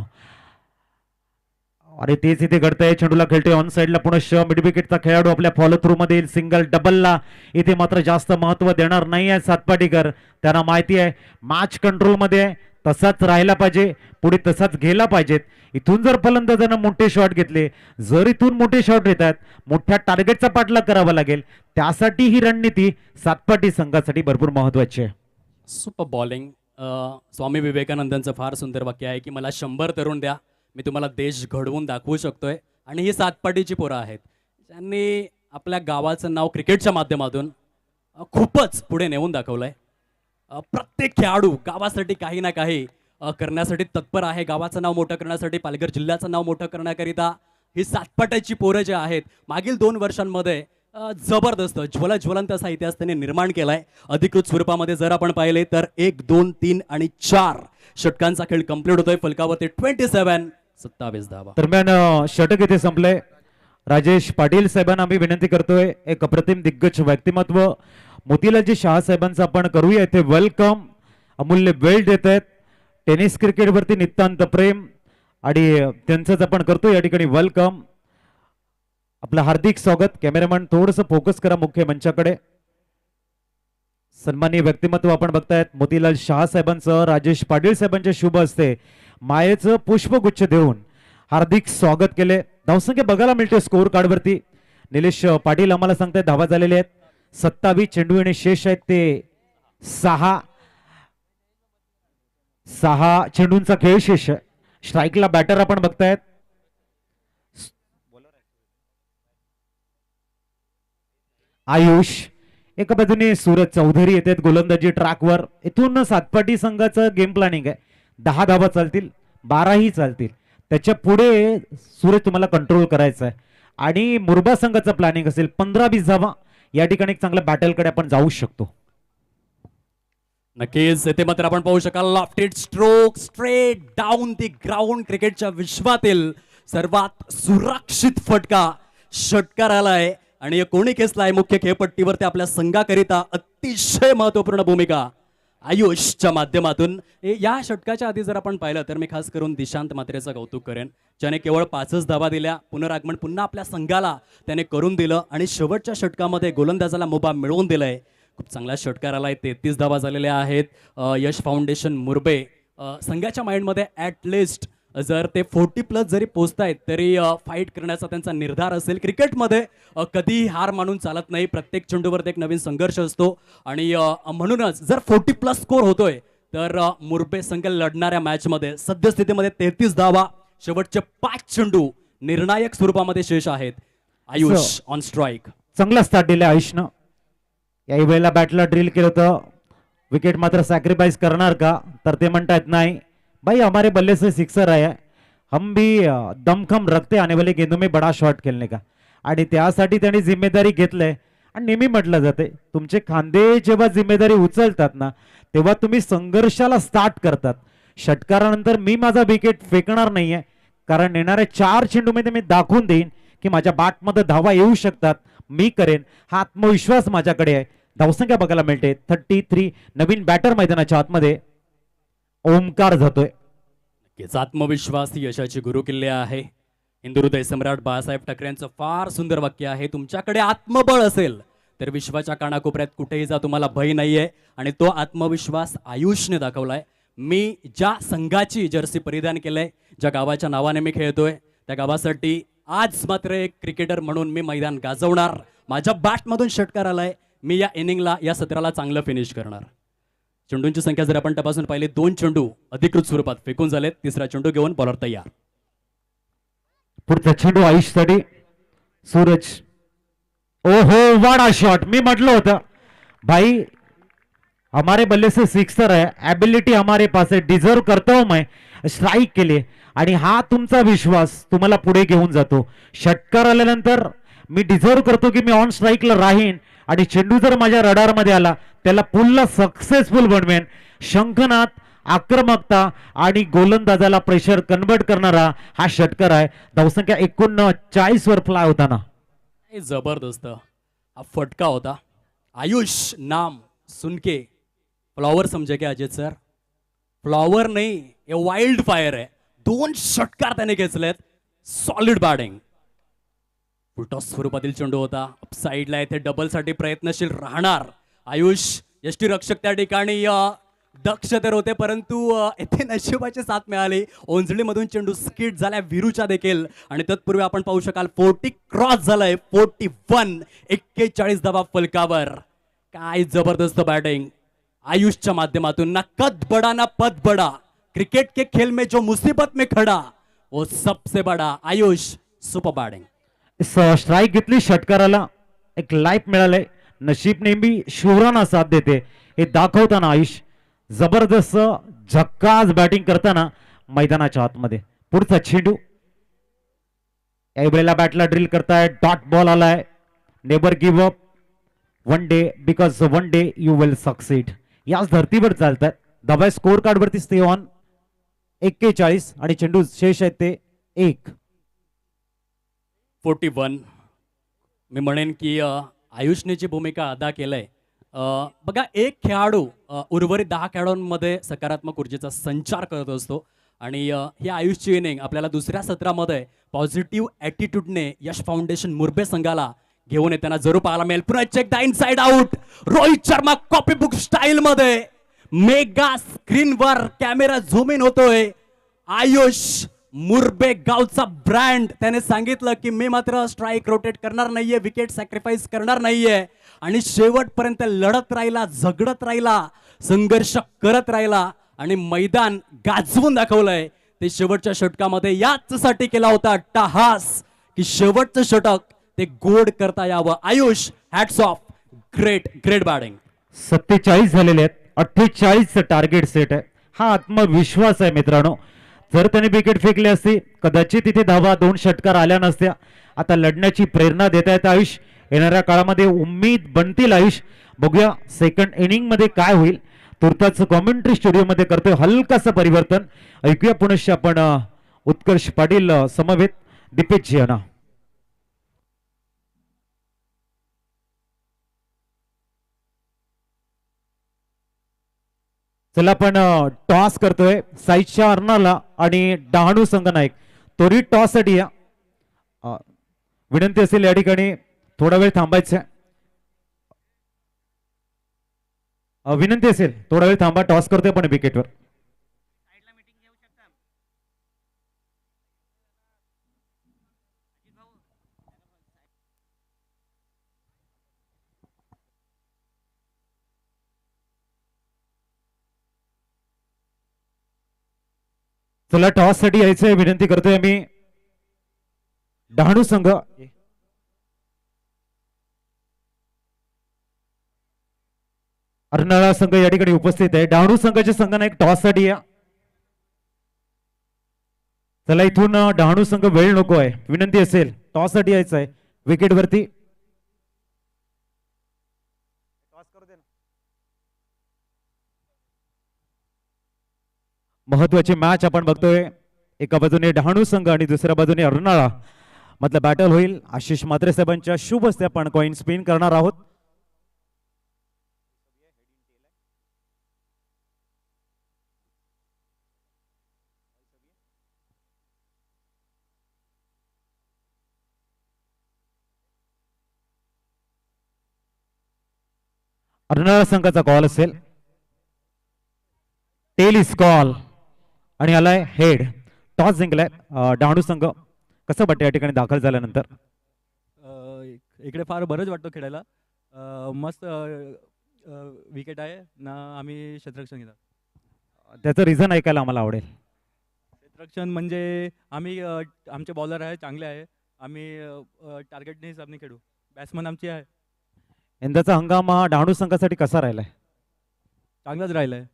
अरे तेच इथे घडतंय. चेंडूला खेळतोय ऑन साइडला पुनश्च मिड विकेटचा खेळाडू आपल्या फॉलो थ्रू मध्ये येईल. सिंगल डबलला इथे मात्र जास्त महत्व देणार नाही आहे सातपाटीकर. त्यांना माहिती आहे मॅच कंट्रोल मध्ये आहे, तसाच राहायला पाहिजे, पुढे तसाच गेला पाहिजेत. इथून जर फलंदाजांना मोठे शॉट घेतले, जर इथून मोठे शॉट येतात, मोठ्या टार्गेटचा पाठलाग करावा लागेल. त्यासाठी ही रणनीती सातपाटी संघासाठी भरपूर महत्वाची आहे. Super bowling. स्वामी विवेकानंदांचं फार सुंदर वाक्य आहे की मला 100 तरुण द्या, मी तुम्हाला देश घडवून दाखवू शकतोय. आणि ही सातपाटीची पोरं आहेत ज्यांनी आपल्या गावाचं नाव क्रिकेटच्या माध्यमातून खूपच पुढे नेऊन दाखवलंय. प्रत्येक खेळाडू गावासाठी काही ना काही करण्यासाठी तत्पर आहे. गावाचं नाव मोठं करण्यासाठी, पालघर जिल्ह्याचं नाव मोठं करण्याकरिता ही सातपाट्याची पोरं जे आहेत मागील 2 वर्षांमध्ये जबरदस्त ज्वलंत असा इतिहास त्यांनी निर्माण केलाय. अधिकृत स्वरूपामध्ये जर आपण पाहिले तर 1, 2, 3 आणि 4 षटकांचा खेळ कंप्लीट होतोय. फलकावरती 27 धावा. दरम्यान षटक इथे संपलंय. राजेश पाटील साहेबांना आम्ही विनंती करतोय, एक अप्रतिम दिग्गज व्यक्तिमत्व मोतीलालजी शहा साहेबांचं आपण करूया इथे वेलकम. अमूल्य वेळ देत आहेत. टेनिस क्रिकेट वरती नितांत प्रेम आणि त्यांचंच आपण करतो या ठिकाणी वेलकम. आपलं हार्दिक स्वागत. कॅमेरामॅन थोडंसं फोकस करा मुख्य मंचाकडे. सन्माननीय व्यक्तिमत्व आपण बघतायत मोतीलाल शहा साहेबांचं राजेश पाटील साहेबांच्या शुभ हस्ते मायेचं पुष्पगुच्छ देऊन हार्दिक स्वागत केले. धावसंख्या बघायला मिळते स्कोर कार्ड वरती. निलेश पाटील आम्हाला सांगतायत धावा झालेल्या आहेत 27. चेंडू येणे शेष आहेत ते 6 चेंडूंचा खेळ शेष आहे. स्ट्राईकला बॅटर आपण बघतायत आयुष. एका बाजूने सूरज चौधरी येतात गोलंदाजी ट्रॅकवर. इथून सातपाटी संघाचं गेम प्लॅनिंग आहे 10 धावा चालतील, 12ही चालतील. त्याच्या पुढे सूरज तुम्हाला कंट्रोल करायचा आहे आणि मुरबा संघाचं प्लॅनिंग असेल 15-20 धावा. या ठिकाणी एक चांगल्या बॅटलकडे आपण जाऊ शकतो. नक्कीच. येथे मात्र आपण पाहू शकाल lofted stroke straight down the ground. क्रिकेटच्या विश्वातील सर्वात सुरक्षित फटका षटकाराला आहे आणि कोणी खेचलाय मुख्य खेळपट्टीवरती आपल्या संघाकरिता अतिशय महत्वपूर्ण भूमिका आयुषच्या माध्यमातून. या षटकाच्या आधी जर आपण पाहिलं तर मी खास करून दिशांत मात्रेचं कौतुक करेन, ज्याने केवळ 5च धावा दिल्या. पुनरागमन पुन्हा आपल्या संघाला त्याने करून दिलं आणि शेवटच्या षटकामध्ये गोलंदाजाला मुभा मिळवून दिलाय. खूप चांगला षटकार आलाय. 33 धावा झालेल्या आहेत. यश फाउंडेशन मुरबे संघाच्या माइंडमध्ये ॲटलिस्ट जर ते 40+ जरी पोचतायत तरी फाईट करण्याचा त्यांचा निर्धार असेल. क्रिकेटमध्ये कधीही हार मानून चालत नाही. प्रत्येक चेंडूवरती एक नवीन संघर्ष असतो आणि म्हणूनच जर 40+ स्कोर होतोय तर मुरबे संघ लढणाऱ्या मॅचमध्ये सद्यस्थितीमध्ये 33 धावा, शेवटचे 5 चेंडू निर्णायक स्वरूपामध्ये शेष आहेत. Ayush on strike. चांगला स्टार्ट दिला आयुषनं. याही वेळेला बॅटला ड्रिल केलं होतं. विकेट मात्र सॅक्रिफाइस करणार का, तर ते म्हणतात नाही भाई हमारे बल्ले से सिक्सर आया, हम भी दमखम रखते आने वाले गेंदों में बड़ा शॉट खेलने का. आणि त्यासाठी त्यांनी जिम्मेदारी घेतलंय. आणि नेहमी म्हटलं जाते तुमचे खांदे जेव्हा जिम्मेदारी उचलतात ना तेव्हा तुम्ही संघर्षाला स्टार्ट करतात. षटकारानंतर मी माझा विकेट फेकणार नाहीये, कारण येणाऱ्या 4 चेंडूमध्ये मी दाखवून देईन की माझ्या बॅटमध्ये धावा येऊ शकतात, मी करेन, हा आत्मविश्वास माझ्याकडे आहे. धावसंख्या बघायला मिळते 33. नवीन बॅटर मैदानाच्या आतमध्ये ओमकार जातोय. नक्कीच आत्मविश्वास ही यशाची गुरुकिल्ले आहे. हिंदुहृदय सम्राट बाळासाहेब ठाकरे यांचं फार सुंदर वाक्य आहे, तुमच्याकडे आत्मबळ असेल तर विश्वाच्या कानाकोपऱ्यात कुठेही जा, तुम्हाला भय नाहीये. आणि तो आत्मविश्वास आयुषने दाखवलाय. मी ज्या संघाची जर्सी परिधान केलंय, ज्या गावाच्या नावाने मी खेळतोय, त्या गावासाठी आज मात्र एक क्रिकेटर म्हणून मी मैदान गाजवणार. माझ्या बॅटमधून षटकार आलाय, मी या इनिंगला, या सत्राला चांगलं फिनिश करणार. चेंडूंची संख्या जर आपण तपासून पाहिली, 2 चेंडू अधिकृत स्वरूपात फेकून झालेत. तिसरा चेंडू घेऊन बॉलर तयार. पुढचा चेंडू आयुषसाठी. सूरज, ओहो वाडा शॉट. मी म्हटलं होतं भाई हमारे बल्ले से सिक्सर है, एबिलिटी हमारे पास है, डिझर्व करता हूं मैं, स्ट्राईक केले आणि हा तुमचा विश्वास तुम्हाला पुढे घेऊन जातो. षटकार आल्यानंतर मी डिझर्व करतो की मी ऑन स्ट्राईकला राहीन आणि चेंडू जर माझ्या रडारमध्ये आला त्याला पुलला सक्सेसफुल बनवेन. शंखनाद, आक्रमकता आणि गोलंदाजाला प्रेशर कन्वर्ट करणारा हा षटकार आहे. धावसंख्या 39 वर फ्लाय होताना. जबरदस्त हा फटका होता. आयुष नाम सुनके फ्लॉवर समजे क्या अजित सर? फ्लॉवर नाही, हे वाइल्ड फायर आहे. 2 षटकार त्याने घेतलेत. Solid batting. फुलटॉस स्वरूपातील चेंडू होता. अपसाईडला येथे डबलसाठी प्रयत्नशील राहणार आयुष. यष्टीरक्षक त्या ठिकाणी दक्ष तर होते, परंतु येथे नशिबाची साथ मिळाली. ओंजळीमधून चेंडू स्किट झाल्या विरूच्या देखील. आणि तत्पूर्वी आपण पाहू शकाल 40 क्रॉस झालाय. 41. 41 धावा फलकावर. काय जबरदस्त बॅटिंग आयुषच्या माध्यमातून. ना कद बडा ना पद बडा, क्रिकेट के खेल में जो मुसीबत में खड़ा वो सबसे बडा. Ayush super batting. स्ट्राईक घेतली, षटकाराला एक लाईफ मिळालंय. नशीब नेहमी शिवराना साथ देते हे दाखवताना आयुष जबरदस्त झक्कास बॅटिंग करताना मैदानाच्या आतमध्ये. पुढचा चेंडू यावेळेला बॅटला ड्रिल करताय. डॉट बॉल आलाय. Never give up, one day because one day you will succeed. याच धर्तीवर चालतात. दबाय स्कोर कार्ड वरती स्टे ऑन 41 आणि चेंडू शेष आहेत ते 1. 41. मी म्हणेन की आयुषने जी भूमिका अदा केलंय, बघा एक खेळाडू उर्वरित 10 खेळाडूंमध्ये सकारात्मक ऊर्जेचा संचार करत असतो. आणि ही आयुषची इनिंग आपल्याला दुसऱ्या सत्रामध्ये पॉझिटिव्ह ॲटिट्यूडने यश फाउंडेशन मुरबे संघाला घेऊन येताना जरूर पाहायला मिळेल. पुन्हा check the inside out. Rohit Sharma copy book style मध्ये मेगा स्क्रीनवर कॅमेरा झूम इन होतोय. आयुष मुरबे गावचा ब्रँड. त्याने सांगितलं की मी मात्र स्ट्राईक रोटेट करणार नाहीये, विकेट सॅक्रिफाईस करणार नाहीये. आणि शेवटपर्यंत लढत राहिला, झगडत राहिला, संघर्ष करत राहिला आणि मैदान गाजवून दाखवलंय. ते शेवटच्या षटकामध्ये याचसाठी केला होता अट्टाहास की शेवटचं षटक ते गोड करता यावं. Ayush hats off. Great great batting. 47 झालेले आहेत. 48 टार्गेट सेट आहे. हा आत्मविश्वास आहे मित्रांनो. जर त्याने विकेट फेकली असती कदाचित तिथे धावा 2 षटकार आल्या नसत्या. आता लढण्याची प्रेरणा देत आहेत आयुष. येणाऱ्या काळामध्ये उम्मीद बनतील आयुष. बघूया सेकंड इनिंग मध्ये काय होईल. तुर्ताच कॉमेंट्री स्टुडिओ मध्ये करतोय हलकासं परिवर्तन. ऐकूया पुनश्च आपण उत्कर्ष पाटील समवेत दीपेश जी यांना. चला आपण टॉस करतोय साईच्या अर्नाला आणि डहाणू संघनायक त्वरित टॉस साठी या. विनंती असेल या ठिकाणी थोडा वेळ थांबायचं. विनंती असेल थोडा वेळ थांबा. टॉस करतोय पण विकेटवर. चला टॉस साठी यायचंय. विनंती करतोय मी डहाणू संघ. अर्नाळा संघ या ठिकाणी उपस्थित आहे. डहाणू संघाचे संघनायक टॉस साठी या. चला इथून डहाणू संघ वेळ नको आहे. विनंती असेल टॉस साठी यायचं आहे विकेट वरती. महत्वाची मॅच आपण बघतोय. एका बाजूने डहाणू संघ आणि दुसऱ्या बाजूने अर्नाळा मधलं बॅटल होईल. आशिष म्हात्रे साहेबांच्या शुभ हस्ते आपण कॉइन स्पिन करणार आहोत. अर्नाळा संघाचा कॉल असेल. टेल इज कॉल आणि आलाय हेड. टॉस जिंकलाय डहाणू संघ. कसं वाटतं या ठिकाणी दाखल झाल्यानंतर? इकडे फार बरंच वाटतं खेळायला. मस्त विकेट आहे ना. आम्ही क्षेत्ररक्षण घेतात. त्याचं रिझन ऐकायला आम्हाला आवडेल. क्षेत्ररक्षण म्हणजे आम्ही आमचे बॉलर आहे चांगले आहे. आम्ही टार्गेटने हिसाबने खेळू. बॅट्समन आमची आहे. यंदाचा हंगाम हा डहाणू संघासाठी कसा राहिलाय? चांगलाच राहिला आहे.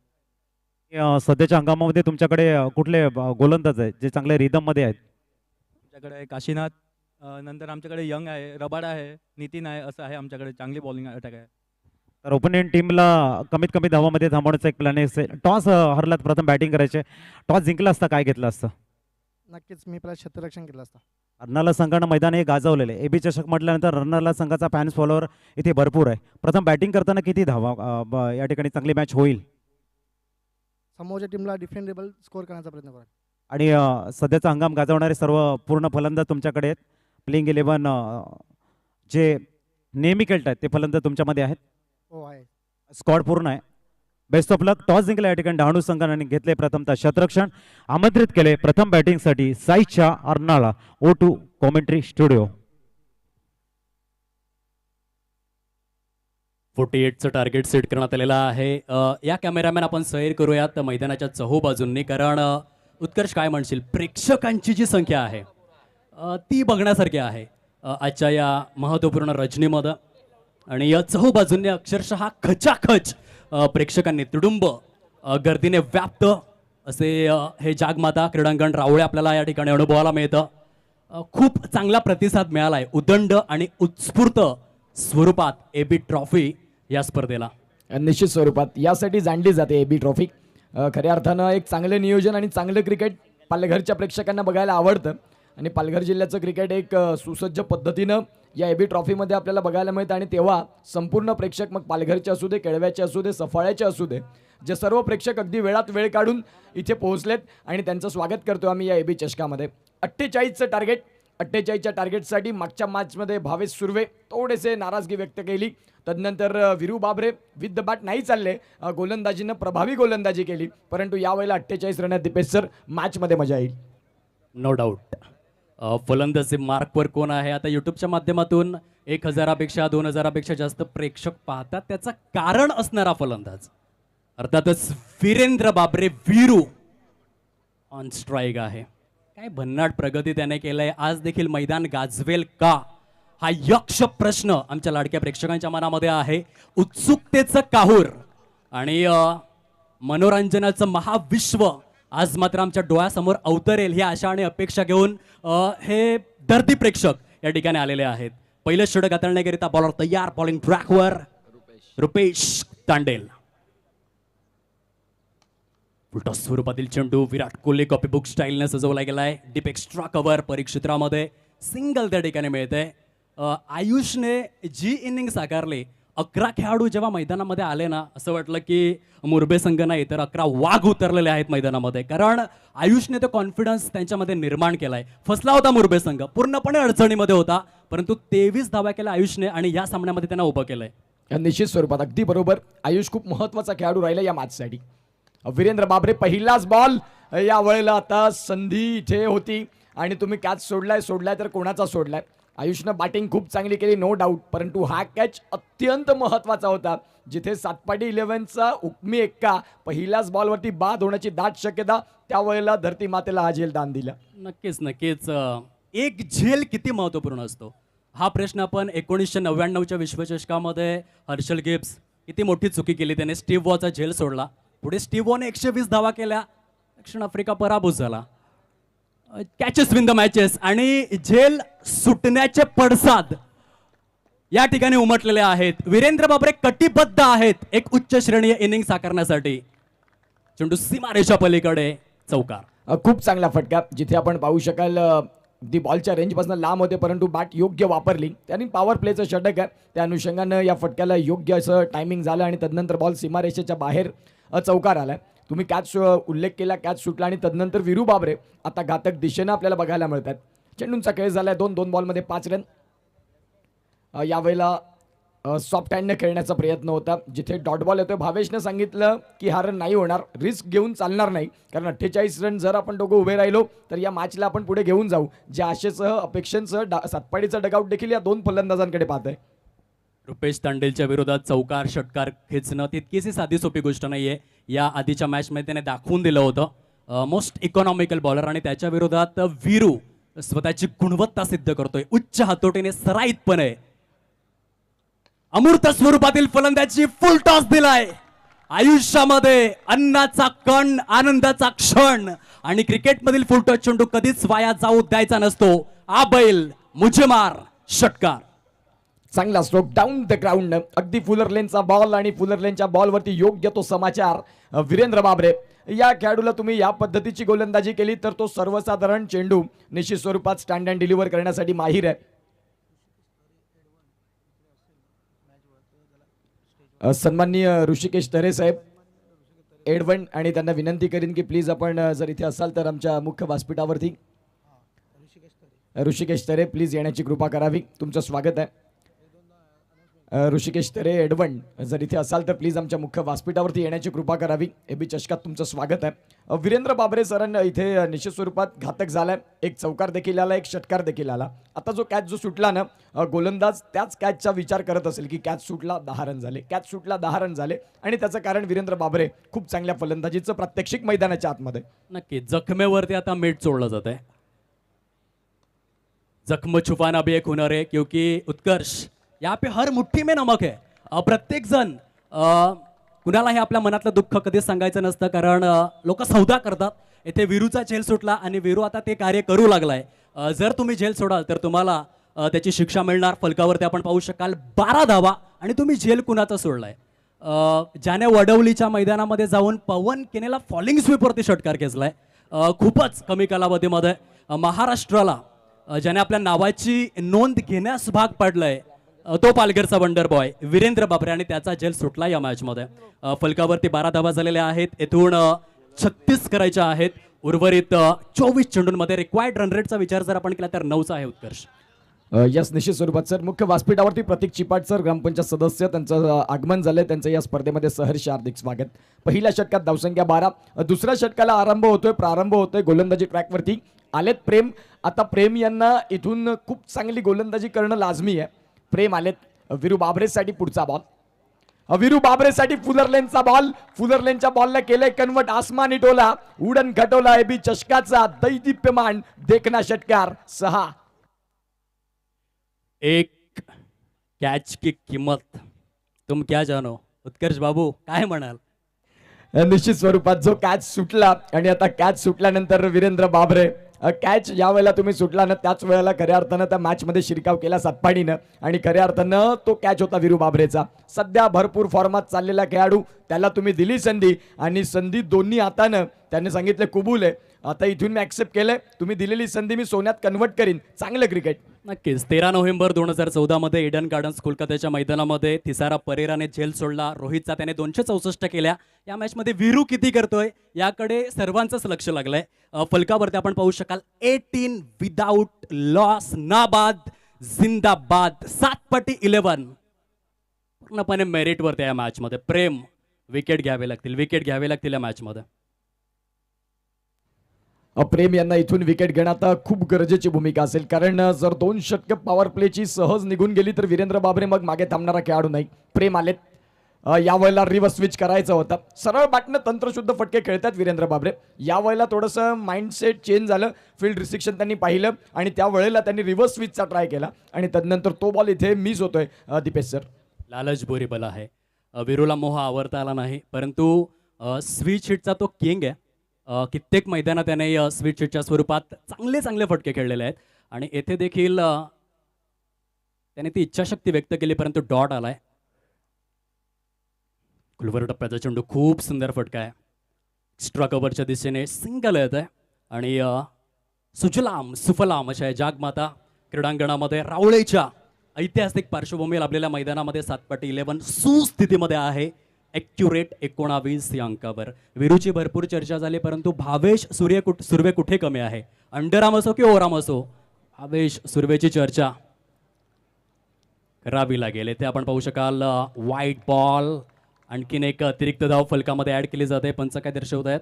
सध्याच्या हंगामामध्ये तुमच्याकडे कुठले गोलंदाज आहेत जे चांगल्या रिदम मध्ये आहेत? आमच्याकडे काशीनाथ, नंतर आमच्याकडे यंग आहे, रबाडा आहे, नितीन आहे, असं आहे. आमच्याकडे चांगली बॉलिंग अटॅक आहे. तर ओपोनेंट टीमला कमीत कमी धावामध्ये थांबवण्याचा एक प्लॅन असेल. टॉस हरलात, प्रथम बॅटिंग करायचे. टॉस जिंकला असता काय घेतलं असतं? नक्कीच मी पहिला क्षेत्ररक्षण केलं असतं. अर्नाळा संघानं मैदान हे गाजवलेले. एबी चषक म्हटल्यानंतर अर्नाळा संघाचा फॅन्स फॉलोअर इथे भरपूर आहे. प्रथम बॅटिंग करताना किती धावा या ठिकाणी चांगली मॅच होईल? समोरच्या टीमला डिफेंडेबल स्कोर करण्याचा प्रयत्न करा. आणि सध्याचा हंगाम गाजवणारे सर्व पूर्ण फलंदाज तुमच्याकडे आहेत. प्लेइंग 11 जे नेहमी खेळतात ते फलंदाज तुमच्यामध्ये आहेत. हो आहे. स्क्वॉड पूर्ण आहे. Best of luck. टॉस जिंकला या ठिकाणी डहाणू संघाने घेतले प्रथमतः क्षेत्ररक्षण. आमंत्रित केले प्रथम बॅटिंगसाठी साईच्या अर्नाळा O2 कॉमेंट्री स्टुडिओ. 48चं टार्गेट सेट करण्यात आलेलं आहे. या कॅमेरामॅन आपण सैर करूयात मैदानाच्या चहूबाजूंनी, कारण उत्कर्ष काय म्हणशील, प्रेक्षकांची जी संख्या आहे ती बघण्यासारखी आहे आजच्या या महत्त्वपूर्ण रजनीमध्ये. आणि या चहूबाजूंनी अक्षरशः खचाखच प्रेक्षकांनी तुडुंब गर्दीने व्याप्त असे हे जागमाता क्रीडांगण रावळे आपल्याला या ठिकाणी अनुभवायला मिळतं. खूप चांगला प्रतिसाद मिळाला आहे उदंड आणि उत्स्फूर्त स्वरूपात एबी ट्रॉफी या स्पर्धेला. निश्चित स्वरूपात यासाठी जाणली जाते एबी ट्रॉफी. खऱ्या अर्थानं एक चांगलं नियोजन आणि चांगलं क्रिकेट पालघरच्या प्रेक्षकांना बघायला आवडतं. आणि पालघर जिल्ह्याचं क्रिकेट एक सुसज्ज पद्धतीनं या एबी ट्रॉफीमध्ये आपल्याला बघायला मिळतं. आणि तेव्हा संपूर्ण प्रेक्षक, मग पालघरचे असू दे, केळव्याचे असू दे, सफाळ्याचे असू दे, जे सर्व प्रेक्षक अगदी वेळात वेळ काढून इथे पोहोचलेत आणि त्यांचं स्वागत करतो आम्ही या एबी चषकामध्ये. 48चं टार्गेट. 48च्या टार्गेटसाठी मागच्या मॅचमध्ये भावेश सुर्वे थोडेसे नाराजगी व्यक्त केली. तदनंतर वीरू बाबरे विथ द बॅट नाही चालले. गोलंदाजीनं प्रभावी गोलंदाजी केली. परंतु यावेळेला 48 रनात दीपेश सर मॅचमध्ये मजा येईल. No doubt. फलंदाजी मार्कवर कोण आहे? आता यूट्यूबच्या माध्यमातून 1000पेक्षा 2000पेक्षा जास्त प्रेक्षक पाहतात. त्याचं कारण असणारा फलंदाज अर्थातच वीरेंद्र बाबरे वीरू ऑन स्ट्राईक आहे. काय भन्नाट प्रगती त्याने केलंय. आज देखील मैदान गाजवेल का हा यक्ष प्रश्न आमच्या लाडक्या प्रेक्षकांच्या मनामध्ये आहे. उत्सुकतेचं काहूर आणि मनोरंजनाचं महाविश्व आज मात्र आमच्या डोळ्यासमोर अवतरेल ही आशा आणि अपेक्षा घेऊन हे दर्दी प्रेक्षक या ठिकाणी आलेले आहेत. पहिलं षटक हाताळण्याकरिता बॉलर तयार. बॉलिंग ट्रॅकवर रुपेश तांडेल. उलटा स्वरूपातील चेंडू विराट कोहली कॉपीबुक स्टाईलने सजवला गेलाय. डीप एक्स्ट्रा कव्हर परिक्षेत्रामध्ये सिंगल त्या ठिकाणी मिळते. आयुषने जी इनिंग साकारली, 11 खेळाडू जेव्हा मैदानामध्ये आले ना, असं वाटलं की मुरबे संघ नाही तर 11 वाघ उतरलेले आहेत मैदानामध्ये. कारण आयुषने तो कॉन्फिडन्स त्यांच्यामध्ये निर्माण केलाय. फसला होता मुरबे संघ, पूर्णपणे अडचणीमध्ये होता, परंतु 23 धावा केल्या आयुषने आणि या सामन्यामध्ये त्यांना उभं केलंय. निश्चित स्वरूपात अगदी बरोबर. आयुष खूप महत्त्वाचा खेळाडू राहिला या मॅचसाठी. वीरेंद्र बाबरे पहिलाच बॉल. या वेळेला आता संधी इथे होती आणि तुम्ही कॅच सोडलाय तर कोणाचा सोडलाय? आयुषनं बॅटिंग खूप चांगली केली, नो डाऊट. परंतु हा कॅच अत्यंत महत्त्वाचा होता, जिथे सातपाटी 11चा हुकमी एक्का पहिल्याच बॉलवरती बाद होण्याची दाट शक्यता. त्यावेळेला धरती मातेला हा झेल दान दिला. नक्कीच. एक झेल किती महत्त्वपूर्ण असतो हा प्रश्न आपण 1999च्या विश्वचषकामध्ये हर्षल गिब्स किती मोठी चुकी केली. त्याने स्टीव्ह वॉचा झेल सोडला. पुढे स्टीव्ह वॉने 120 धावा केल्या. दक्षिण आफ्रिका पराभूत झाला. कॅचेस विन द मॅचेस आणि झेल सुटण्याचे पडसाद या ठिकाणी उमटलेले आहेत. वीरेंद्र बाबरे कटिबद्ध आहेत एक उच्च श्रेणीय इनिंग साकारण्यासाठी. चेंडू सीमारेषा पलीकडे चौकार. खूप चांगला फटका, जिथे आपण पाहू शकाल अगदी बॉलच्या रेंजपासून लांब होते परंतु बॅट योग्य वापरली त्यांनी. पॉवर प्लेचं षटक आहे, त्या अनुषंगानं या फटक्याला योग्य असं टायमिंग झालं आणि तदनंतर बॉल सीमारेषेच्या बाहेर चौकार आलाय. तुम्ही कॅच उल्लेख केला, कॅच सुटला आणि तदनंतर वीरू बाबरे आता घातक दिशेनं आपल्याला बघायला मिळतात. चेंडूंचा खेळ झालाय, दोन बॉलमध्ये 5 रन. यावेळेला सॉफ्ट हँडने खेळण्याचा प्रयत्न होता, जिथे डॉट बॉल येतोय. भावेशनं सांगितलं की हा रन नाही होणार, रिस्क घेऊन चालणार नाही, कारण 48 रन जर आपण दोघं उभे राहिलो तर या मॅचला आपण पुढे घेऊन जाऊ. ज्या आशेसह अपेक्षांसह सातपाडीचं डगआउट देखील या 2 फलंदाजांकडे पाहत आहे. रुपेश तांडेलच्या विरोधात चौकार षटकार खेचणं तितकीशी साधी सोपी गोष्ट नाहीये. या आधीच्या मॅचमध्ये त्याने दाखवून दिलं होतं. मोस्ट इकॉनॉमिकल बॉलर आणि त्याच्या विरोधात वीरू स्वतःची गुणवत्ता सिद्ध करतोय उच्च हातोटीने, सराईतपणे. अमूर्त स्वरूपातील फलंदाजी फुल टॉस दिलाय. आयुष्यामध्ये अन्नाचा कण, आनंदाचा क्षण आणि क्रिकेटमधील फुल टॉस चेंडू कधीच वाया जाऊ द्यायचा नसतो. आ बैल मुझे मार, षटकार. चांगला स्ट्रोक डाऊन द ग्राउंड, अगदी फुलर लेनचा बॉल आणि फुलर लेनच्या बॉलवरती योग्य तो समाचार. वीरेंद्र बाबरे या खेळाडूला तुम्ही या पद्धतीची गोलंदाजी केली तर तो सर्वसाधारण चेंडू निश्चित स्वरूपात स्टँड अँड डिलिव्हर करण्यासाठी माहीर आहे. सन्माननीय ऋषिकेश तरे साहेब एडवन आणि त्यांना विनंती करीन की प्लीज आपण जर इथे असाल तर आमच्या मुख्य व्यासपीठावरती ऋषिकेश तरे प्लीज येण्याची कृपा करावी. तुमचं स्वागत आहे. ऋषिकेश तरे एडवन जर इथे असाल तर प्लीज आमच्या मुख्य व्यासपीठावरती येण्याची कृपा करावी. एबी चषकात तुमचं स्वागत आहे. वीरेंद्र बाबरे सरांना इथे निश्चित स्वरूपात घातक झालाय. एक चौकार देखील आला, एक षटकार देखील आला. आता जो कॅच जो सुटला ना, गोलंदाज त्याच कॅचचा विचार करत असेल की कॅच सुटला 10 रन झाले, कॅच सुटला 10 रन झाले आणि त्याचं कारण वीरेंद्र बाबरे खूप चांगल्या फलंदाजीचं प्रात्यक्षिक मैदानाच्या आतमध्ये. नक्की जखमेवरती आता मीठ चोळलं जात आहे. जख्म छुपाना भी एक हुनर है, क्योंकि उत्कर्ष यहाँ पे हर मुट्ठी में नमक है. प्रत्येक जण कुणालाही आपल्या मनातलं दुःख कधीच सांगायचं नसतं, कारण लोक सौदा करतात. येथे वीरूचा झेल सुटला आणि वीरू आता ते कार्य करू लागलाय. जर तुम्ही झेल सोडाल तर तुम्हाला त्याची शिक्षा मिळणार. फलकावरती आपण पाहू शकाल 12 धावा आणि तुम्ही झेल कुणाचा सोडलाय. ज्याने वडवलीच्या मैदानामध्ये जाऊन पवन केनेला फॉलिंग स्वीपवरती षटकार खेचलाय. खूपच कमी कालावधीमध्ये महाराष्ट्राला ज्याने आपल्या नावाची नोंद घेण्यास भाग पाडलंय तो पालघरचा वंडर बॉय वीरेंद्र बाबरे आणि त्याचा झेल सुटला या मॅचमध्ये. फलकावरती 12 धावा झालेल्या आहेत. येथून 36 करायच्या आहेत. उर्वरित 24 चेंडूंमध्ये रिक्वायर्ड रन रेटचा विचार जर आपण केला तर 9चा आहे उत्कर्ष. यस निश्चित स्वरूपात सर. मुख्य व्यासपीठावरती प्रतीक चिपाट सर ग्रामपंचायत सदस्य त्यांचं आगमन झालंय. त्यांचं या स्पर्धेमध्ये सहर्ष हार्दिक स्वागत. पहिल्या षटकात धावसंख्या 12. दुसऱ्या षटकाला प्रारंभ होतोय गोलंदाजी ट्रॅकवरती आलेत प्रेम. आता प्रेम यांना इथून खूप चांगली गोलंदाजी करणं लाजमी आहे. प्रेम आलेत. वीरू बाबरेसाठी पुढचा बॉल. वीरू बाबरेसाठी फुलर लेनचा बॉल. फुलर लेनच्या बॉलला केलंय कन्वर्ट. आसमानी टोला उडन खटोला एबी चषकाचा दैदिप्यमान देखना षटकार 6. एक कॅच की किंमत तुम क्या जानो. उत्कर्ष बाबू काय म्हणाल. निश्चित स्वरूपात जो कॅच सुटला आणि आता कॅच सुटल्यानंतर वीरेंद्र बाबरे कॅच या वेळेला तुम्ही सुटला ना, त्याच वेळेला खऱ्या अर्थानं त्या मॅचमध्ये शिरकाव केला सातपाडीनं आणि खऱ्या अर्थानं तो कॅच होता वीरू बाबरेचा. सध्या भरपूर फॉर्मात चाललेला खेळाडू, त्याला तुम्ही दिली संधी आणि संधी दोन्ही हातानं त्याने सांगितलं कुबूल आहे. आता इथून मी ऍक्सेप्ट केलंय, तुम्ही दिलेली संधी मी सोन्यात कन्वर्ट करीन. चांगलं क्रिकेट. नक्कीच. 13 नोव्हेंबर 2014 मध्ये ईडन गार्डन्स कोलकाताच्या मैदानामध्ये थिसारा परेराने झेल सोडला. रोहितचा त्याने 264 केल्या. या मॅचमध्ये वीरू किती करतोय याकडे सर्वांचंच लक्ष लागलंय. फलकावरती आपण पाहू शकाल 18 विदाउट लॉस, नाबाद, जिंदाबाद, 7 पटी 11 पूर्णपणे मेरिटवरती या मॅचमध्ये. प्रेम विकेट घ्यावे लागतील या मॅचमध्ये. प्रेम यांना इथून विकेट घेणं आता खूप गरजेची भूमिका असेल, कारण जर 2 षटकं पॉवर प्लेची सहज निघून गेली तर वीरेंद्र बाबरे मग मागे थांबणारा खेळाडू नाही. प्रेम आलेत. यावेळेला रिव्हर्स स्विच करायचं होतं. सरळ बॅटनं तंत्रशुद्ध फटके खेळतात वीरेंद्र बाबरे. यावेळेला थोडंसं माइंडसेट चेंज झालं. फील्ड रिस्ट्रिक्शन त्यांनी पाहिलं आणि त्यावेळेला त्यांनी रिव्हर्स स्विचचा ट्राय केला आणि तदनंतर तो बॉल इथे मिस होतोय. दीपेश सर, लालच बोरी बला आहे. वीरूला मोह आवरता आला नाही, परंतु स्विच हिटचा तो किंग आहे. कित्येक मैदानात त्याने स्विच हिटच्या स्वरूपात चांगले फटके खेळलेले आहेत आणि येथे देखील त्याने ती इच्छाशक्ती व्यक्त केली, परंतु डॉट आलाय. खुलवर टप्प्याचा चेंडू खूप सुंदर फटका आहे. एक्स्ट्रा कव्हरच्या दिशेने सिंगल येत आहे आणि सुजलाम सुफलाम अशा या जागमाता क्रीडांगणामध्ये रावळेच्या ऐतिहासिक पार्श्वभूमीवर लाभलेल्या मैदानामध्ये 7x11 सुस्थितीमध्ये आहे. ॲक्युरेट 19 या अंकावर. वीरूची भरपूर चर्चा झाली, परंतु भावेश सुर्वे कुठे कमी आहे? अंडरआर्म असो की ओव्हरआर्म असो, भावेश सुर्वेची चर्चा करावी लागेल. इथे आपण पाहू शकाल व्हाईट बॉल, आणखीन एक अतिरिक्त धाव फलकामध्ये ऍड केली जाते. पंच काय दर्शवत आहेत?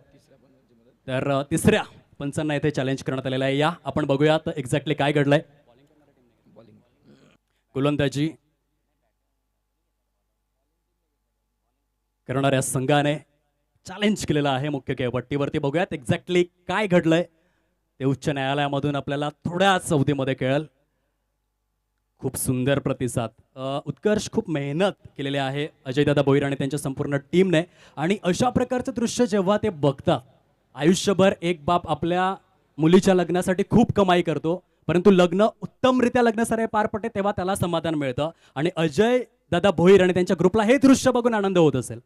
तर तिसऱ्या पंचांना इथे चॅलेंज करण्यात आलेलं आहे. या आपण बघूयात एक्झॅक्टली काय घडलंय. गोलंदाजी करणाऱ्या संघाने चॅलेंज केलेलं आहे मुख्य खेळपट्टीवरती. बघूयात एक्झॅक्टली काय घडलंय ते उच्च न्यायालयामधून आपल्याला थोड्याच अवधीमध्ये कळेल. खूप सुंदर प्रतिसाद. उत्कर्ष खूप मेहनत केलेली आहे अजयदादा भोईर आणि त्यांच्या संपूर्ण टीमने. आणि अशा प्रकारचं दृश्य जेव्हा ते बघतात, आयुष्यभर एक बाप आपल्या मुलीच्या लग्नासाठी खूप कमाई करतो, परंतु लग्न उत्तमरित्या लग्नासारे पार पडते तेव्हा त्याला समाधान मिळतं. आणि अजय दादा भोईर आणि त्यांच्या ग्रुपला हे दृश्य बघून आनंद होत असेल.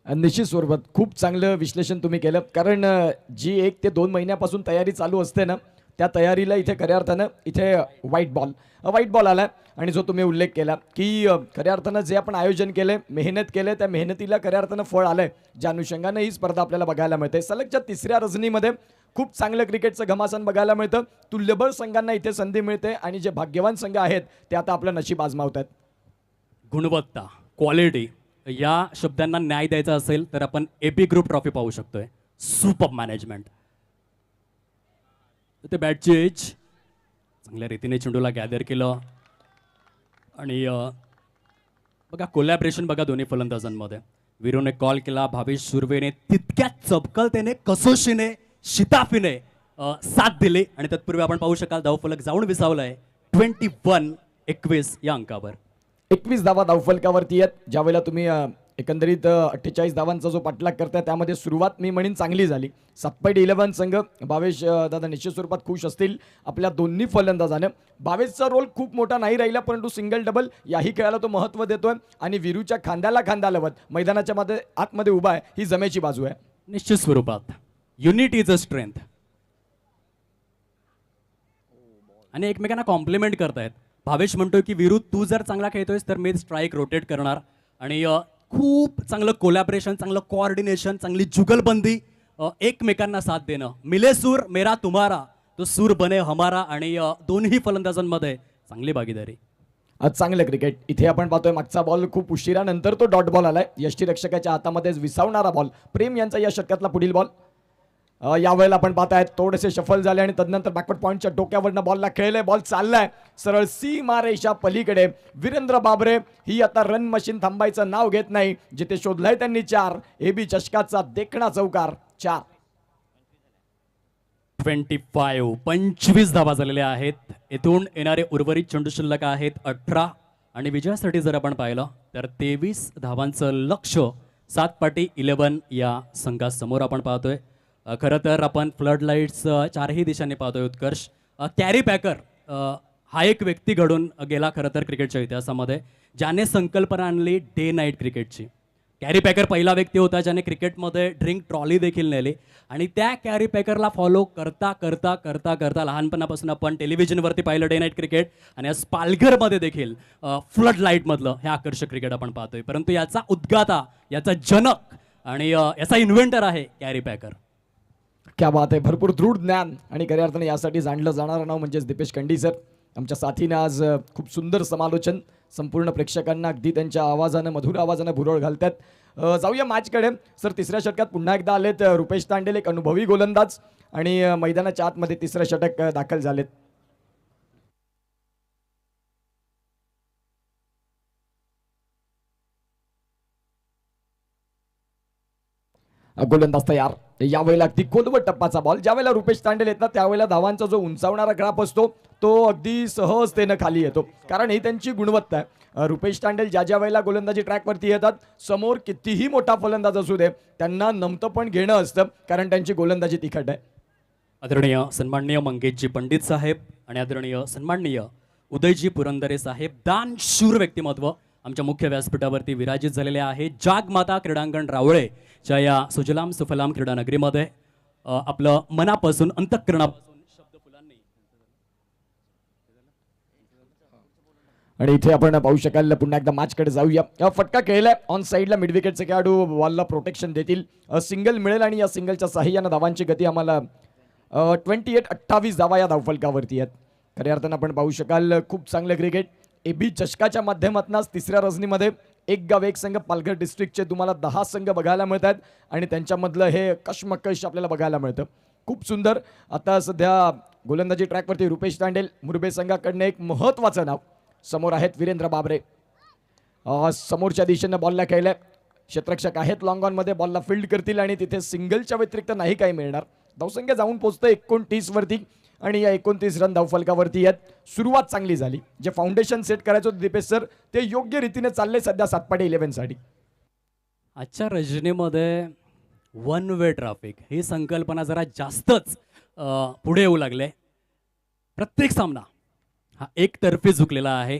निश्चित स्वरूपात खूप चांगलं विश्लेषण तुम्ही केलं. कारण जी 1 ते 2 महिन्यापासून तयारी चालू असते ना, त्या तयारीला इथे खऱ्या अर्थानं इथे व्हाईट बॉल आला. आणि जो तुम्ही उल्लेख केला की खऱ्या अर्थानं जे आपण आयोजन केले, मेहनत केले, त्या मेहनतीला खऱ्या अर्थानं फळ आलंय. ज्या अनुषंगानं ही स्पर्धा आपल्याला बघायला मिळते. सलगच्या तिसऱ्या रजनीमध्ये खूप चांगलं क्रिकेटचं घमासान बघायला मिळतं. तुल्यबळ संघांना इथे संधी मिळते आणि जे भाग्यवान संघ आहेत ते आता आपलं नशीब आजमावत आहेत. गुणवत्ता, क्वालिटी या शब्दांना न्याय द्यायचा असेल तर आपण एपी ग्रुप ट्रॉफी पाहू शकतोय. Super management. ते बॅटची एज चांगल्या रीतीने चेंडूला गॅदर केलं. आणि बघा कोलॅबरेशन बघा दोन्ही फलंदाजांमध्ये. वीरूने कॉल केला, भावेश सुर्वेने तितक्याच चपकलतेने, कसोशीने, शिताफीने साथ दिली. आणि तत्पूर्वी आपण पाहू शकाल धावफलक जाऊन विसावलाय 21 या अंकावर. 21 धावा धावफलकावरती आहेत. ज्यावेळेला तुम्ही एकंदरीत 48 धावांचा जो पाठलाग करताय त्यामध्ये सुरुवात मी म्हणेन चांगली झाली. 7x11 संघ भावेश दादा निश्चित स्वरूपात खुश असतील आपल्या दोन्ही फलंदाजाने. भावेशचा रोल खूप मोठा नाही राहिला, परंतु सिंगल डबल याही खेळाला तो महत्त्व देतोय. आणि वीरूच्या खांद्याला खांदा लावत मैदानाच्या मध्ये आतमध्ये उभा आहे, ही जमेची बाजू आहे. निश्चित स्वरूपात युनिटी इज अ स्ट्रेंथ. आणि एकमेकांना कॉम्प्लिमेंट करतायत. भावेश म्हणतोय की वीरू तू जर चांगला खेळतोयस तर मी स्ट्राईक रोटेट करणार. आणि खूप चांगलं कोलॅबरेशन, चांगलं कोऑर्डिनेशन, चांगली जुगलबंदी, एकमेकांना साथ देणं. मिले सूर मेरा तुम्हारा तो सूर बने हमारा. आणि दोन्ही फलंदाजांमध्ये चांगली भागीदारी. आज चांगलं क्रिकेट. इथे आपण पाहतोय मागचा बॉल खूप उशिरानंतर तो डॉट बॉल आलाय. यष्टीरक्षकाच्या हातामध्ये विसावणारा बॉल. प्रेम यांचा या षटकातला पुढील बॉल. यावेळेला आपण पाहतायत थोडेसे शफल झाले आणि तदनंतर बॅकवर्ड पॉईंटच्या डोक्यावरनं बॉलला खेळले. बॉल चाललाय सरळ सीमारेषा पलीकडे. वीरेंद्र बाबरे ही आता रन मशीन थांबायचं नाव घेत नाही. जिथे शोधलाय त्यांनी 4. एबी चषकाचा देखणा चौकार 4. 25 धावा झालेल्या आहेत. येथून येणारे उर्वरित चेंडू शिल्लक आहेत 18. आणि विजयासाठी जर आपण पाहिलं तर 23 धावांचं लक्ष 7x11 या संघासमोर आपण पाहतोय. खरं तर आपण फ्लड लाईट्स चारही दिशांनी पाहतोय. उत्कर्ष कॅरी पॅकर हा एक व्यक्ती घडून गेला खरं तर क्रिकेटच्या इतिहासामध्ये, ज्याने संकल्पना आणली डे नाईट क्रिकेटची. कॅरी पॅकर पहिला व्यक्ती होता ज्याने क्रिकेटमध्ये ड्रिंक ट्रॉली देखील नेली. आणि त्या कॅरी पॅकरला फॉलो करता करता करता करता लहानपणापासून आपण टेलिव्हिजनवरती पाहिलं डे नाईट क्रिकेट. आणि आज पालघरमध्ये देखील फ्लड लाईटमधलं हे आकर्षक क्रिकेट आपण पाहतोय. परंतु याचा उद्गाता, याचा जनक आणि याचा इन्व्हेंटर आहे कॅरी पॅकर. क्या बात आहे. भरपूर दृढ ज्ञान आणि खऱ्या अर्थाने यासाठी जाणलं जाणारं नाव म्हणजेच दीपेश कंडी सर. आमच्या साथीनं आज खूप सुंदर समालोचन संपूर्ण प्रेक्षकांना अगदी त्यांच्या आवाजानं, मधुर आवाजानं भुरळ घालतात. जाऊया मॅचकडे. सर तिसऱ्या षटकात पुन्हा एकदा आलेत रुपेश तांडेल, एक अनुभवी गोलंदाज. आणि मैदानाच्या आतमध्ये तिसरं षटक दाखल झालेत. गोलंदाज तयार. यावेळेला अगदी खोलवट टप्पाचा बॉल. ज्यावेळेला रुपेश तांडेल येतात त्यावेळेला धावांचा जो उंचावणारा ग्राफ असतो तो अगदी सहजतेनं खाली येतो, कारण ही त्यांची गुणवत्ता आहे. रुपेश तांडेल ज्या वेळेला गोलंदाजी ट्रॅकवरती येतात, समोर कितीही मोठा फलंदाज असू दे त्यांना नमतं पण घेणं असतं, कारण त्यांची गोलंदाजी तिखट आहे. आदरणीय सन्माननीय मंगेशजी पंडित साहेब आणि आदरणीय सन्माननीय उदयजी पुरंदरे साहेब, दानशूर व्यक्तिमत्व आमच्या मुख्य व्यासपीठावरती विराजित झालेले आहे जागमाता क्रीडांगण रावळेच्या या सुजलाम सुफलाम क्रीडा नगरीमध्ये आपलं मनापासून अंतःकरणापासून शब्द फुलांनी आणि इथे आपण पाहू शकाल पुन्हा एकदा मॅचकडे जाऊया. फटका खेळलाय ऑन साईडला मिड विकेटचे खेळाडू बॉलला प्रोटेक्शन देतील. सिंगल मिळेल आणि या सिंगलच्या साह्यानं धावांची गती आम्हाला 28 धावा या धावफलकावरती आहेत. खऱ्या अर्थानं आपण पाहू शकाल खूप चांगलं क्रिकेट. AB चषकाच्या माध्यमातून तिसऱ्या रजनीमध्ये एक गाव एक संघ पालघर डिस्ट्रिक्टचे तुम्हाला 10 संघ बघायला मिळतात आणि त्यांच्यामधलं हे कशमकश आपल्याला बघायला मिळतं. खूप सुंदर. आता सध्या गोलंदाजी ट्रॅकवरती रुपेश तांडेल मुरबे संघाकडनं एक महत्त्वाचं नाव. समोर आहेत वीरेंद्र बाबरे. समोरच्या दिशेनं बॉलला खेळलाय. क्षेत्ररक्षक आहेत लॉंग ऑनमध्ये बॉलला फील्ड करतील आणि तिथे सिंगलच्या व्यतिरिक्त नाही काही मिळणार. धावसंख्या जाऊन पोहोचतं 29 वरती आणि या 29 रन धावफलकावरती आहेत. सुरुवात चांगली झाली. जे फाउंडेशन सेट करायचं होतं दीपेश सर ते योग्य रीतीने चालले सध्या 7/11 साठी. आजच्या रजनीमध्ये वन वे ट्रॅफिक ही संकल्पना जरा जास्तच पुढे येऊ लागले. प्रत्येक सामना हा एकतर्फी झुकलेला आहे.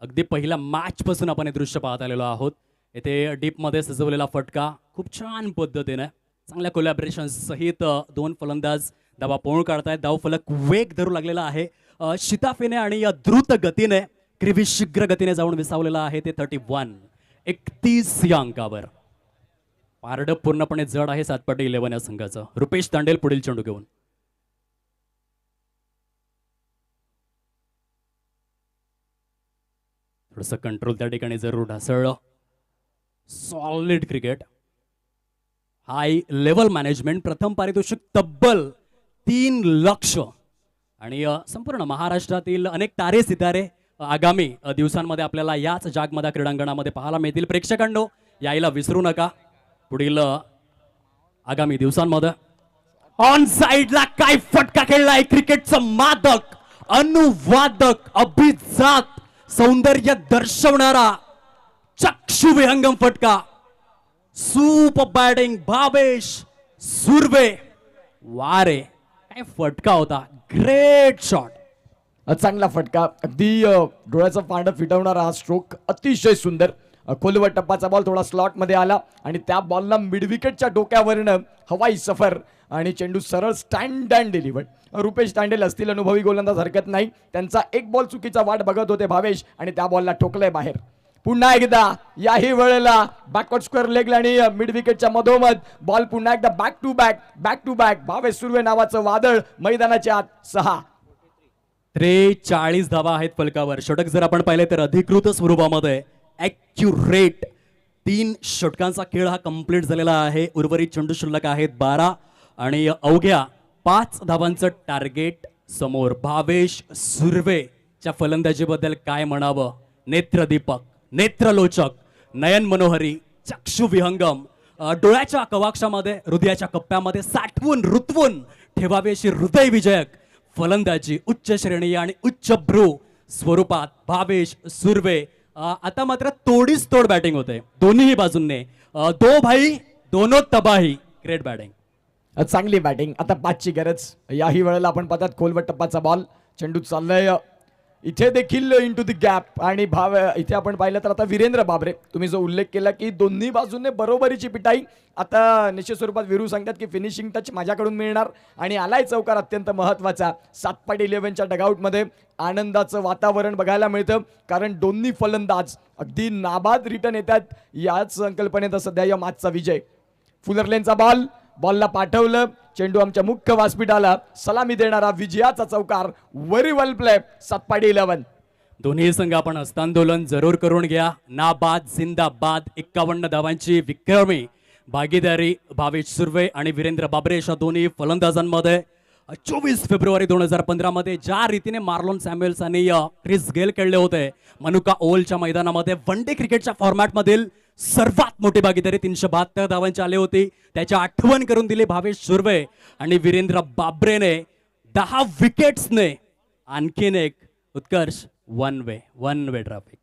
अगदी पहिल्या मॅचपासून आपण हे दृश्य पाहत आलेलो आहोत. येथे डीपमध्ये सजवलेला फटका खूप छान पद्धतीने चांगल्या कोलॅबरेशन सहित 2 फलंदाज धावा पळून काढतायत. धावफलक वेग धरू लागलेला आहे. शिताफीने आणि या द्रुत गतीने क्रिवी शीघ्र गतीने जाऊन विसावलेला आहे ते 31 या अंकावर. पारडं पूर्णपणे जड आहे 7/11 या संघाचं. रुपेश तांडेल पुढील चेंडू घेऊन थोडंसं कंट्रोल त्या ठिकाणी जरूर ढासळलं. Solid cricket, high level management. प्रथम पारितोषिक तब्बल 3 लाख आणि संपूर्ण महाराष्ट्रातील अनेक तारे सितारे आगामी दिवसांमध्ये आपल्याला याच जागमाता क्रीडांगणामध्ये पाहायला मिळतील. प्रेक्षकांनो यायला विसरू नका. पुढील आगामी दिवसांमध्ये ऑन साइडला काय फटका खेळलाय. क्रिकेटचं मादक, अनुवादक, अभिजात, सौंदर्य दर्शवणारा चक्षु विहंगम फटका. Super batting Bhavesh Surve. वारे काय फटका होता. Great shot. चांगला फटका. अगदी डोळ्याचं पारडं फिटवणारा हा स्ट्रोक. अतिशय सुंदर. खोलवर टप्पाचा बॉल थोडा स्लॉटमध्ये आला आणि त्या बॉलला मिड विकेटच्या डोक्यावरनं हवाई सफर आणि चेंडू सरळ stand and delivered. Rupesh Tandel असतील अनुभवी गोलंदाज हरकत नाही. त्यांचा एक बॉल चुकीचा वाट बघत होते भावेश आणि त्या बॉलला ठोकलंय बाहेर. पुन्हा एकदा याही वेळेला बॅकवर्ड स्क्वेअर लेगला आणि मिड विकेटच्या मधोमध बॉल पुन्हा एकदा back to back. Bhavesh Surve नावाचं वादळ मैदानाच्या आत 6. 43 धावा आहेत फलकावर. षटक जर आपण पाहिले तर अधिकृत स्वरूपामध्ये ॲक्युरेट 3 षटकांचा खेळ हा कंप्लीट झालेला आहे. उर्वरित चेंडू शिल्लक आहेत 12 आणि अवघ्या 5 धावांचं टार्गेट समोर. भावेश सुर्वेच्या फलंदाजीबद्दल काय म्हणावं. नेत्रदीपक, नेत्रलोचक, नयन मनोहरी, चक्षु विहंगम. डोळ्याच्या कवाक्षामध्ये हृदयाच्या कप्प्यामध्ये साठवून रुतवून ठेवावी अशी हृदय विजयक फलंदाजी उच्च श्रेणी आणि उच्च भ्रू स्वरूपात भावेश सुर्वे. आता मात्र तोडीस तोड बॅटिंग होते दोन्ही बाजूंनी. दो भाई दोनो तबाही. Great batting. चांगली बॅटिंग. आता 5ची गरज. याही वेळेला आपण पाहतात खोलवर टप्पाचा बॉल. चेंडू चाललाय इथे देखील इंटू द गॅप आणि इथे आपण पाहिलं तर आता वीरेंद्र बाबरे तुम्ही जो उल्लेख केला की दोन्ही बाजूने बरोबरीची पिटाई. आता निश्चित स्वरूपात वीरू सांगतात की फिनिशिंग टच माझ्याकडून मिळणार आणि आलाय चौकार अत्यंत महत्त्वाचा. 7/11च्या डगआउटमध्ये आनंदाचं वातावरण बघायला मिळतं कारण दोन्ही फलंदाज अगदी नाबाद रिटर्न येतात. याच संकल्पनेत सध्या या मॅचचा विजय. फुलरलेनचा बॉलला पाठवलं. चेंडू आमच्या मुख्य व्यासपीठाला सलामी देणारा विजयाचा चौकार. व्हेरी वेल प्ले. 7/11. दोन्ही संघ आपण हस्तांदोलन जरूर करून घ्या. नाबाद जिंदाबाद. 51 धावांची विक्रमी भागीदारी भावेश सुर्वे आणि वीरेंद्र बाबरे अशा दोन्ही फलंदाजांमध्ये. 24 फेब्रुवारी 2015 मध्ये ज्या रीतीने मार्लोन सॅम्युएल्स आणि क्रिस गेल खेळले होते मनुका ओव्हलच्या मैदानामध्ये वन डे क्रिकेटच्या फॉर्मॅटमधील सर्वात मोठी भागीदारी 372 धावांची आली होती. त्याची आठवण करून दिली भावेश सुर्वे आणि वीरेंद्र बाबरेने. 10 विकेट्सने आणखीन एक उत्कर्ष. One way traffic.